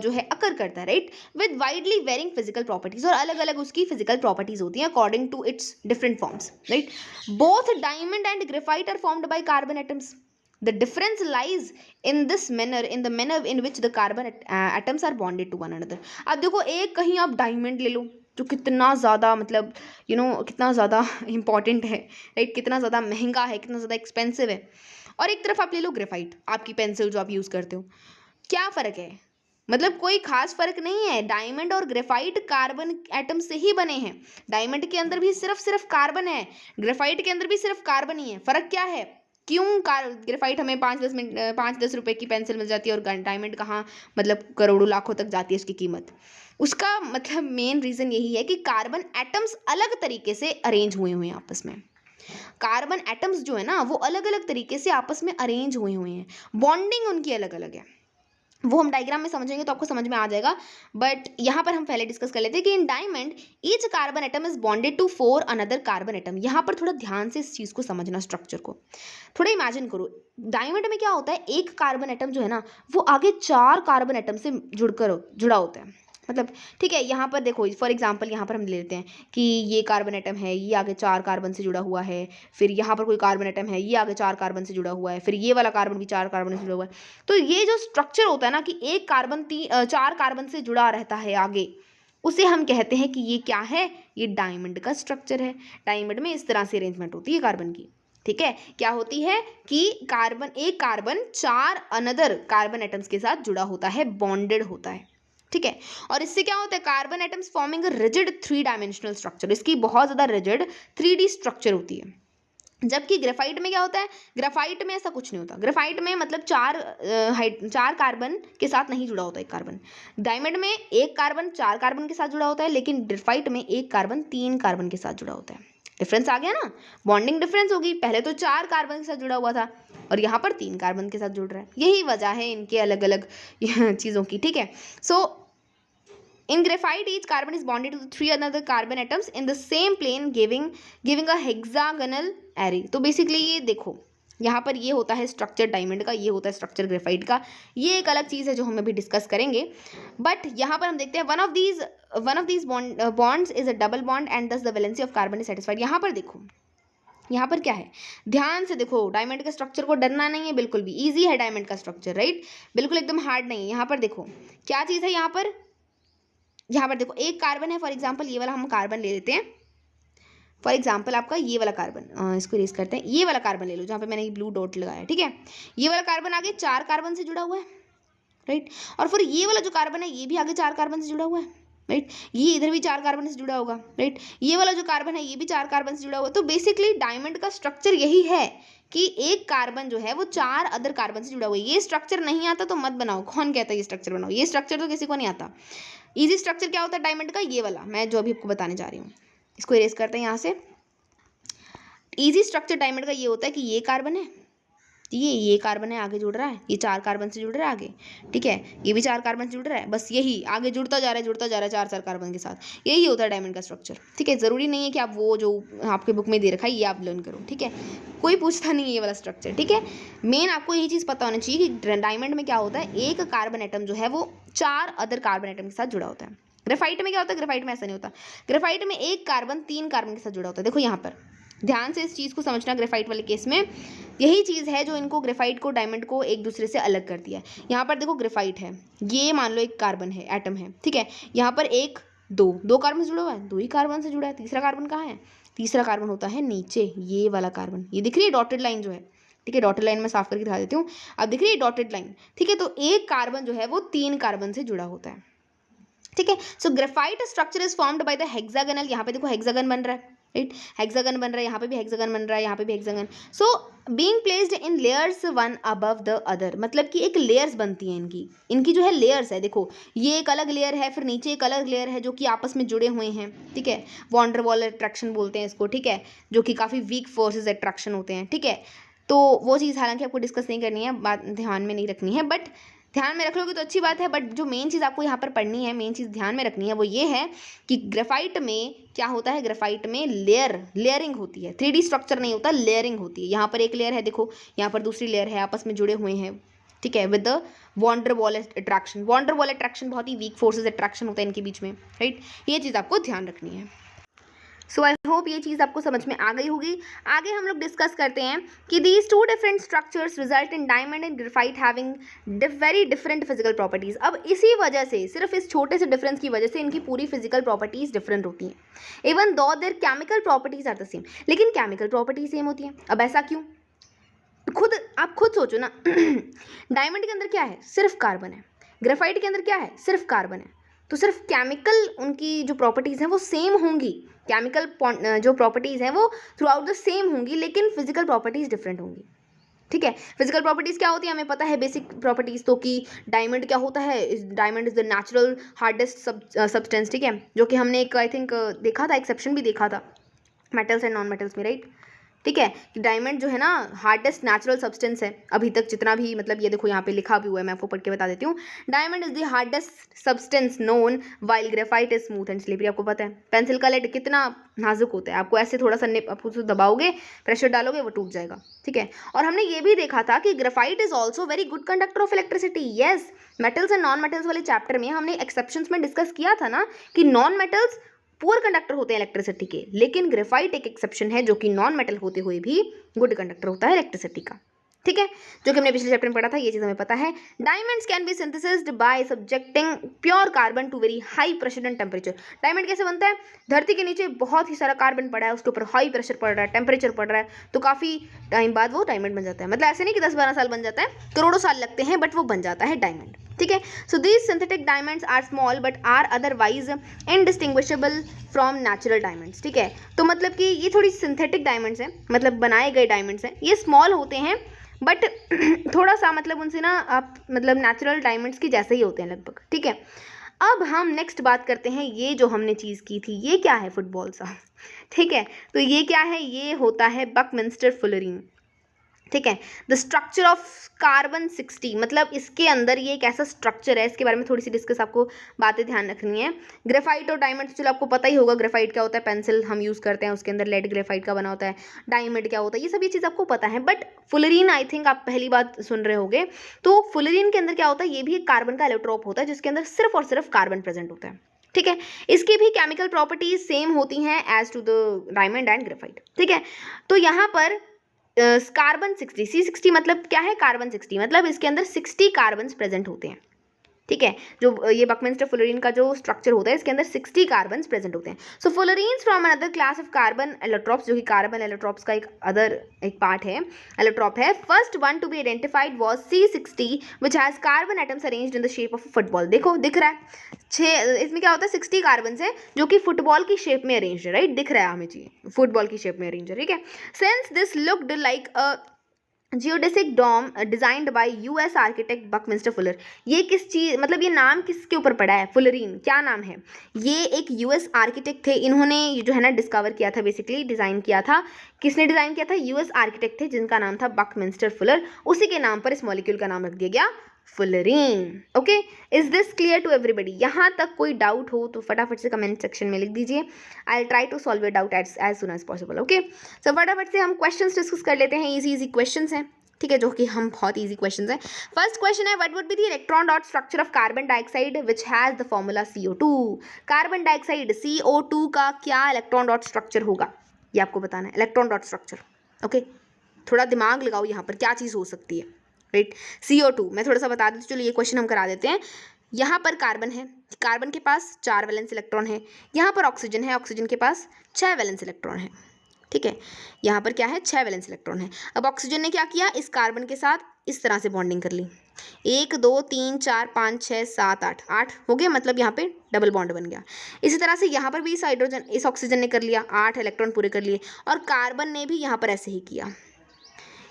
जो है अकर करता है, right, with widely varying physical properties, और अलग अलग उसकी फिजिकल प्रॉपर्टीज होती हैं according to its different forms, right. Both diamond and graphite are formed by carbon atoms. The difference lies in the manner in which the carbon atoms are bonded to one another. अब देखो, एक कहीं आप diamond ले लो जो कितना ज़्यादा मतलब कितना ज़्यादा इंपॉर्टेंट है, राइट, कितना ज़्यादा महंगा है, कितना ज़्यादा एक्सपेंसिव है, और एक तरफ आप ले लो ग्रेफाइट, आपकी पेंसिल जो आप यूज़ करते हो. क्या फ़र्क है? मतलब कोई खास फर्क नहीं है. डायमंड और ग्रेफाइट कार्बन एटम से ही बने हैं. डायमंड के अंदर भी सिर्फ कार्बन है, ग्रेफाइट के अंदर भी सिर्फ कार्बन ही है. फर्क क्या है? क्यों ग्रेफाइट हमें 5-10 रुपए की पेंसिल मिल जाती है, और डायमंड कहाँ मतलब करोड़ों लाखों तक जाती है उसकी कीमत. उसका मतलब मेन रीज़न यही है कि कार्बन एटम्स अलग तरीके से अरेंज हुए हुए हैं आपस में. कार्बन एटम्स जो है ना वो अलग अलग तरीके से आपस में अरेंज हुए हुए हैं. बॉन्डिंग उनकी अलग अलग है. वो हम डायग्राम में समझेंगे तो आपको समझ में आ जाएगा. बट यहाँ पर हम पहले डिस्कस कर लेते हैं कि in diamond each carbon atom is bonded to 4 another carbon atom. यहाँ पर थोड़ा ध्यान से इस चीज़ को समझना, स्ट्रक्चर को थोड़ा इमेजिन करो. डायमंड में क्या होता है, एक कार्बन एटम जो है ना वो आगे 4 कार्बन एटम से जुड़ा होता है. मतलब ठीक है, यहाँ पर देखो फॉर एग्जांपल यहाँ पर हम ले लेते हैं कि ये कार्बन एटम है, ये आगे 4 कार्बन से जुड़ा हुआ है. फिर यहाँ पर कोई कार्बन एटम है, ये आगे 4 कार्बन से जुड़ा हुआ है. फिर ये वाला कार्बन भी 4 कार्बन से जुड़ा हुआ है. तो ये जो स्ट्रक्चर होता है ना कि एक कार्बन 4 कार्बन से जुड़ा रहता है आगे, उसे हम कहते हैं कि ये क्या है, ये डायमंड का स्ट्रक्चर है. डायमंड में इस तरह से अरेंजमेंट होती है कार्बन की. ठीक है, क्या होती है कि एक कार्बन 4 अनदर कार्बन एटम्स के साथ जुड़ा होता है, बॉन्डेड होता है. ठीक है, और इससे क्या होता है, carbon atoms forming a rigid 3 dimensional structure. इसकी बहुत ज़्यादा रिजिड 3D स्ट्रक्चर होती है. जबकि ग्रेफाइट में क्या होता है, ग्रेफाइट में ऐसा कुछ नहीं होता. ग्रेफाइट में मतलब 4 कार्बन के साथ नहीं जुड़ा होता एक कार्बन. डायमंड में एक कार्बन 4 कार्बन के साथ जुड़ा होता है, लेकिन ग्रेफाइट में एक कार्बन 3 कार्बन के साथ जुड़ा होता है. डिफरेंस आ गया ना, बॉन्डिंग डिफरेंस होगी. पहले तो 4 कार्बन के साथ जुड़ा हुआ था और यहाँ पर 3 कार्बन के साथ जुड़ रहा है. यही वजह है इनके अलग अलग चीज़ों की. ठीक है, सो in graphite, each carbon is bonded to 3 another carbon atoms in the same plane, giving a hexagonal array. तो बेसिकली ये देखो, यहाँ पर ये होता है स्ट्रक्चर डायमंड का, ये होता है स्ट्रक्चर ग्रेफाइट का. ये एक अलग चीज़ है जो हम अभी डिस्कस करेंगे. बट यहाँ पर हम देखते हैं one of these bonds is a double bond and thus the valency of carbon is satisfied. यहाँ पर देखो, यहाँ पर क्या है, ध्यान से देखो. डायमंड के स्ट्रक्चर को डरना नहीं है, बिल्कुल भी ईजी है डायमंड का स्ट्रक्चर, राइट, बिल्कुल एकदम हार्ड नहीं है. यहाँ पर देखो क्या चीज़ है, यहाँ पर देखो एक कार्बन है. फॉर एग्जांपल ये वाला हम कार्बन ले लेते हैं. फॉर एग्जांपल आपका ये वाला कार्बन, इसको इरेज करते हैं. ये वाला कार्बन ले लो जहाँ पे मैंने ये ब्लू डॉट लगाया है. ठीक है, ये वाला कार्बन आगे 4 कार्बन से जुड़ा हुआ है, राइट. और फिर ये वाला जो कार्बन है ये भी आगे 4 कार्बन से जुड़ा हुआ है, राइट. ये इधर भी 4 कार्बन से जुड़ा होगा, राइट. ये वाला जो कार्बन है ये भी 4 कार्बन से जुड़ा हुआ है. तो बेसिकली डायमंड का स्ट्रक्चर यही है कि एक कार्बन जो है वो 4 अदर कार्बन से जुड़ा हुआ है. ये स्ट्रक्चर नहीं आता तो मत बनाओ. कौन कहता है ये स्ट्रक्चर बनाओ? ये स्ट्रक्चर तो किसी को नहीं आता. इजी स्ट्रक्चर क्या होता है डायमंड का, ये वाला मैं जो अभी आपको बताने जा रही हूँ. इसको इरेज करते हैं यहाँ से. इजी स्ट्रक्चर डायमंड का ये होता है कि ये कार्बन है, ये कार्बन है आगे जुड़ रहा है, ये 4 कार्बन से जुड़ रहा है आगे. ठीक है, ये भी 4 कार्बन से जुड़ रहा है, बस यही आगे जुड़ता जा रहा है 4 कार्बन के साथ. यही होता है डायमंड का स्ट्रक्चर. ठीक है, ज़रूरी नहीं है कि आप वो जो आपके बुक में दे रखा है ये आप लर्न करो. ठीक है, कोई पूछता नहीं है ये वाला स्ट्रक्चर. ठीक है, मेन आपको यही चीज़ पता होनी चाहिए कि डायमंड में क्या होता है, एक कार्बन एटम जो है वो 4 अदर कार्बन एटम के साथ जुड़ा होता है. ग्रेफाइट में क्या होता है, ग्रेफाइट में ऐसा नहीं होता. ग्रेफाइट में एक कार्बन 3 कार्बन के साथ जुड़ा होता है. देखो यहाँ पर ध्यान से इस चीज़ को समझना. ग्रेफाइट वाले केस में यही चीज़ है जो इनको ग्रेफाइट को डायमंड को एक दूसरे से अलग करती है. यहाँ पर देखो ग्रेफाइट है, ये मान लो एक कार्बन है, एटम है. ठीक है, यहाँ पर दो कार्बन से जुड़ा हुआ है, 2 ही कार्बन से जुड़ा है. तीसरा कार्बन कहाँ है, तीसरा कार्बन होता है नीचे, ये वाला कार्बन. ये दिख रही है डॉटेड लाइन जो है. ठीक है, डॉटेड लाइन में साफ करके दिखा देती हूँ. अब दिख रही है डॉटेड लाइन. ठीक है, तो एक कार्बन जो है वो 3 कार्बन से जुड़ा होता है. ठीक है, so graphite structure is formed by the hexagonal. यहाँ पे देखो हेक्सागन बन रहा है, राइट. हेक्सागन बन रहा है, यहाँ पे भी हेक्सागन बन रहा है, यहाँ पे भी hexagon. So being placed in layers one above the other. मतलब कि एक लेयर्स बनती हैं इनकी जो है लेयर्स है. देखो ये एक अलग लेयर है, फिर नीचे एक अलग लेयर है जो कि आपस में जुड़े हुए हैं. ठीक है, वॉन डेर वाल अट्रैक्शन बोलते हैं इसको. ठीक है, जो कि काफ़ी वीक फोर्सेज अट्रैक्शन होते हैं. ठीक है, तो वो चीज़ हालांकि आपको डिस्कस नहीं करनी है, बात ध्यान में नहीं रखनी है. बट ध्यान में रख लोगे तो अच्छी बात है, बट जो मेन चीज़ आपको यहाँ पर पढ़नी है, मेन चीज़ ध्यान में रखनी है वो ये है कि ग्रेफाइट में क्या होता है, ग्रेफाइट में लेयरिंग होती है, 3D स्ट्रक्चर नहीं होता, लेयरिंग होती है। यहाँ पर एक लेयर है, देखो यहाँ पर दूसरी लेयर है, आपस में जुड़े हुए हैं, ठीक है, with the van der Waals attraction. Van der Waals attraction बहुत ही वीक फोर्सेस अट्रैक्शन होता है इनके बीच में, राइट। ये चीज़ आपको ध्यान रखनी है। सो आई होप ये चीज़ आपको समझ में आ गई होगी। आगे हम लोग डिस्कस करते हैं कि these two different structures result in diamond and graphite having very different physical properties. अब इसी वजह से, सिर्फ इस छोटे से डिफरेंस की वजह से इनकी पूरी फिजिकल प्रॉपर्टीज़ डिफरेंट होती हैं, even though their chemical properties are the same. लेकिन केमिकल प्रॉपर्टी सेम होती हैं। अब ऐसा क्यों? आप खुद सोचो ना। डायमंड के अंदर क्या है? सिर्फ कार्बन है। ग्रेफाइट के अंदर क्या है? सिर्फ कार्बन है। तो सिर्फ केमिकल उनकी जो प्रॉपर्टीज़ हैं वो सेम होंगी, केमिकल जो प्रॉपर्टीज़ हैं वो थ्रू आउट द सेम होंगी, लेकिन फिजिकल प्रॉपर्टीज़ डिफरेंट होंगी, ठीक है। फिजिकल प्रॉपर्टीज़ क्या होती है हमें पता है, बेसिक प्रॉपर्टीज़ तो कि डायमंड क्या होता है, diamond is the natural hardest substance, ठीक है, जो कि हमने एक आई थिंक देखा था, एक्सेप्शन भी देखा था मेटल्स एंड नॉन मेटल्स में, राइट। ठीक है, कि डायमंड जो है ना हार्डेस्ट नेचुरल सब्सटेंस है अभी तक जितना भी, मतलब ये देखो यहाँ पे लिखा भी हुआ है, मैं आपको पढ़ के बता देती हूँ। Diamond is the hardest substance known while graphite is smooth and slippery. आपको पता है पेंसिल का लेड कितना नाजुक होता है, आपको ऐसे थोड़ा सा आप उसको दबाओगे, प्रेशर डालोगे, वो टूट जाएगा, ठीक है। और हमने ये भी देखा था कि graphite is also very good conductor of electricity. Yes, metals and non metals वाले चैप्टर में हमने एक्सेप्शंस में डिस्कस किया था ना कि नॉन मेटल्स पुअर कंडक्टर होते हैं इलेक्ट्रिसिटी के, लेकिन ग्रेफाइट एक एक्सेप्शन है जो कि नॉन मेटल होते हुए भी गुड कंडक्टर होता है इलेक्ट्रिसिटी का, ठीक है, जो कि हमने पिछले चैप्टर में पढ़ा था, ये चीज़ हमें पता है। Diamonds can be synthesised by subjecting pure carbon to very high pressure and temperature. Diamond कैसे बनता है? धरती के नीचे बहुत ही सारा कार्बन पड़ा है, उसके ऊपर हाई प्रेशर पड़ रहा है, टेम्परेचर पड़ रहा है, तो काफ़ी टाइम बाद वो डायमंड बन जाता है। मतलब ऐसे नहीं कि 10-12 साल बन जाता है, करोड़ों साल लगते हैं, बट वो बन जाता है डायमंड, ठीक है। So these synthetic diamonds are small but are otherwise indistinguishable from natural diamonds, ठीक है। तो मतलब कि ये थोड़ी सिंथेटिक डायमंड्स हैं, मतलब बनाए गए डायमंड्स हैं, ये स्मॉल होते हैं बट थोड़ा सा मतलब उनसे ना आप मतलब नेचुरल डायमंड्स की जैसे ही होते हैं लगभग, ठीक है। अब हम नेक्स्ट बात करते हैं, ये जो हमने चीज़ की थी ये क्या है? फुटबॉल सा, ठीक है। तो ये क्या है? ये होता है बकमिंस्टर फुलरीन, ठीक है। द स्ट्रक्चर ऑफ कार्बन 60, मतलब इसके अंदर ये एक ऐसा स्ट्रक्चर है, इसके बारे में थोड़ी सी डिस्कस आपको बातें ध्यान रखनी है। ग्रेफाइट और डायमंड चलो आपको पता ही होगा, ग्रेफाइट क्या होता है, पेंसिल हम यूज़ करते हैं, उसके अंदर लेड ग्रेफाइट का बना होता है। डायमंड क्या होता है, ये सब ये चीज़ आपको पता है, बट फुलरीन आई थिंक आप पहली बात सुन रहे होगे। तो फुलरीन के अंदर क्या होता है, ये भी एक कार्बन का एलोट्रोप होता है जिसके अंदर सिर्फ और सिर्फ कार्बन प्रेजेंट होता है, ठीक है। इसकी भी केमिकल प्रॉपर्टीज सेम होती हैं as to the diamond and graphite, ठीक है। तो यहाँ पर कार्बन 60, C60 मतलब क्या है? कार्बन 60 मतलब इसके अंदर 60 कार्बन प्रेजेंट होते हैं, ठीक है। जो ये बकमिंस्टर फुलरीन का जो स्ट्रक्चर होता है इसके अंदर 60 कार्बन प्रेजेंट होते हैं। So fullerenes from another class of carbon allotropes, जो कि कार्बन एलोट्रोप्स का एक पार्ट है, एलोट्रोप है। First one to be identified was C60 which has carbon atoms arranged in the shape of football. देखो दिख रहा है, इसमें क्या होता है, 60 कार्बन है जो कि फुटबॉल की शेप में अरेंज है, राइट, दिख रहा है हमें, चाहिए फुटबॉल की शेप में अरेंज है, ठीक है। Since this looked like a geodesic dome designed by US architect Buckminster Fuller. ये किस चीज़, मतलब ये नाम किसके ऊपर पड़ा है? फुलरीन, क्या नाम है? ये एक यूएस आर्किटेक्ट थे, इन्होंने ये जो है ना डिस्कवर किया था, बेसिकली डिज़ाइन किया था। किसने डिज़ाइन किया था? यूएस आर्किटेक्ट थे जिनका नाम था बकमिंस्टर फुलर, उसी के नाम पर इस मॉलिक्यूल का नाम रख दिया गया fullerene. Okay, is this clear to everybody? यहाँ तक कोई डाउट हो तो फटाफट से कमेंट सेक्शन में लिख दीजिए, I will try to solve your doubt as soon as possible. Okay, so फटाफट से हम क्वेश्चंस डिस्कस कर लेते हैं, इजी क्वेश्चंस हैं, ठीक है, जो कि हम बहुत इजी क्वेश्चंस हैं। फर्स्ट क्वेश्चन है, what would be the electron dot structure of carbon dioxide which has the formula CO2। Carbon dioxide CO2 का क्या इलेक्ट्रॉन डॉट स्ट्रक्चर होगा, ये आपको बताना है, इलेक्ट्रॉन डॉट स्ट्रक्चर। ओके, थोड़ा दिमाग लगाओ यहाँ पर, क्या चीज़ हो सकती है, राइट। CO2 मैं थोड़ा सा बता देती हूँ, चलो ये क्वेश्चन हम करा देते हैं। यहाँ पर कार्बन है, कार्बन के पास 4 वैलेंस इलेक्ट्रॉन है। यहाँ पर ऑक्सीजन है, ऑक्सीजन के पास 6 वैलेंस इलेक्ट्रॉन है, ठीक है। यहाँ पर क्या है? 6 वैलेंस इलेक्ट्रॉन है। अब ऑक्सीजन ने क्या किया, इस कार्बन के साथ इस तरह से बॉन्डिंग कर ली, 1 2 3 4 5 6 7 8 8 हो गया, मतलब यहाँ पे डबल बॉन्ड बन गया। इसी तरह से यहाँ पर भी इस हाइड्रोजन, इस ऑक्सीजन ने कर लिया, 8 इलेक्ट्रॉन पूरे कर लिए, और कार्बन ने भी यहाँ पर ऐसे ही किया,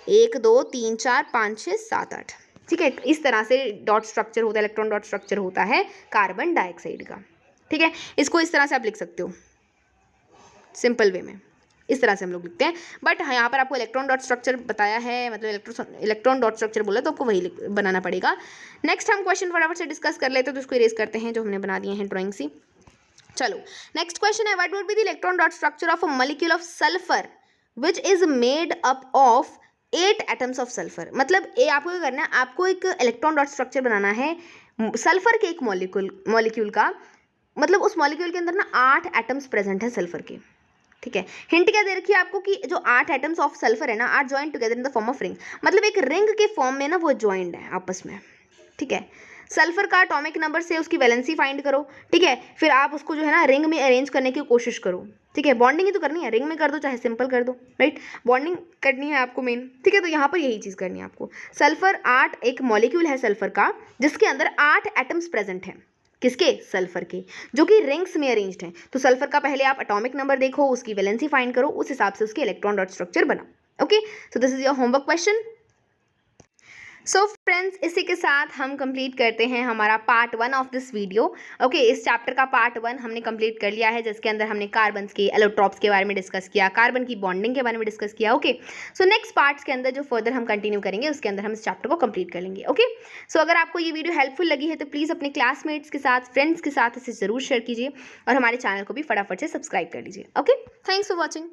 1 2 3 4 5 6 7 8, ठीक है। इस तरह से डॉट स्ट्रक्चर होता है, इलेक्ट्रॉन डॉट स्ट्रक्चर होता है कार्बन डाइऑक्साइड का, ठीक है। इसको इस तरह से आप लिख सकते हो सिंपल वे में, इस तरह से हम लोग लिखते हैं, बट हाँ यहाँ पर आपको इलेक्ट्रॉन डॉट स्ट्रक्चर बताया है, मतलब इलेक्ट्रॉन डॉट स्ट्रक्चर बोला तो आपको वही बनाना पड़ेगा। नेक्स्ट हम क्वेश्चन फटाफट से डिस्कस कर लेते हैं, तो इसको इरेज करते हैं जो हमने बना दिए हैं ड्राइंग सी। चलो नेक्स्ट क्वेश्चन है, what would be the electron dot structure of a molecule of sulphur which is made up of 8 atoms of sulphur. मतलब ये आपको क्या करना है, आपको एक इलेक्ट्रॉन डॉट स्ट्रक्चर बनाना है सल्फर के एक मॉलिक्यूल का, मतलब उस मॉलिक्यूल के अंदर ना 8 एटम्स प्रेजेंट है सल्फर के, ठीक है। हिंट क्या दे रखी है आपको कि जो 8 एटम्स ऑफ सल्फर है ना are joined together in the form of ring, मतलब एक रिंग के फॉर्म में ना वो जॉइंड है आपस में, ठीक है। सल्फर का एटॉमिक नंबर से उसकी वैलेंसी फाइंड करो, ठीक है, फिर आप उसको जो है ना रिंग में अरेंज करने की कोशिश करो, ठीक है। बॉन्डिंग ही तो करनी है, रिंग में कर दो चाहे सिंपल कर दो, राइट, बॉन्डिंग करनी है आपको मेन, ठीक है। तो यहाँ पर यही चीज़ करनी है आपको। सल्फर 8 एक मॉलिक्यूल है सल्फर का जिसके अंदर 8 एटम्स प्रेजेंट हैं, किसके, सल्फर के, जो कि रिंग्स में अरेंज्ड हैं। तो सल्फर का पहले आप एटॉमिक नंबर देखो, उसकी वैलेंसी फाइंड करो, उस हिसाब से उसके इलेक्ट्रॉन डॉट स्ट्रक्चर बनाओ। Okay, so this is your homework question. So friends, इसी के साथ हम कंप्लीट करते हैं हमारा part 1 of this video. Okay, इस चैप्टर का पार्ट 1 हमने कंप्लीट कर लिया है, जिसके अंदर हमने कार्बन्स के एलोट्रॉप्स के बारे में डिस्कस किया, कार्बन की बॉन्डिंग के बारे में डिस्कस किया। ओके, सो नेक्स्ट पार्ट्स के अंदर जो फर्दर हम कंटिन्यू करेंगे उसके अंदर हम इस चैप्टर को कंप्लीट कर लेंगे। ओके, सो अगर आपको ये वीडियो हेल्पफुल लगी है तो प्लीज़ अपने क्लासमेट्स के साथ, फ्रेंड्स के साथ इसे ज़रूर शेयर कीजिए और हमारे चैनल को भी फटाफट से सब्सक्राइब कर लीजिए। Okay, thanks for watching.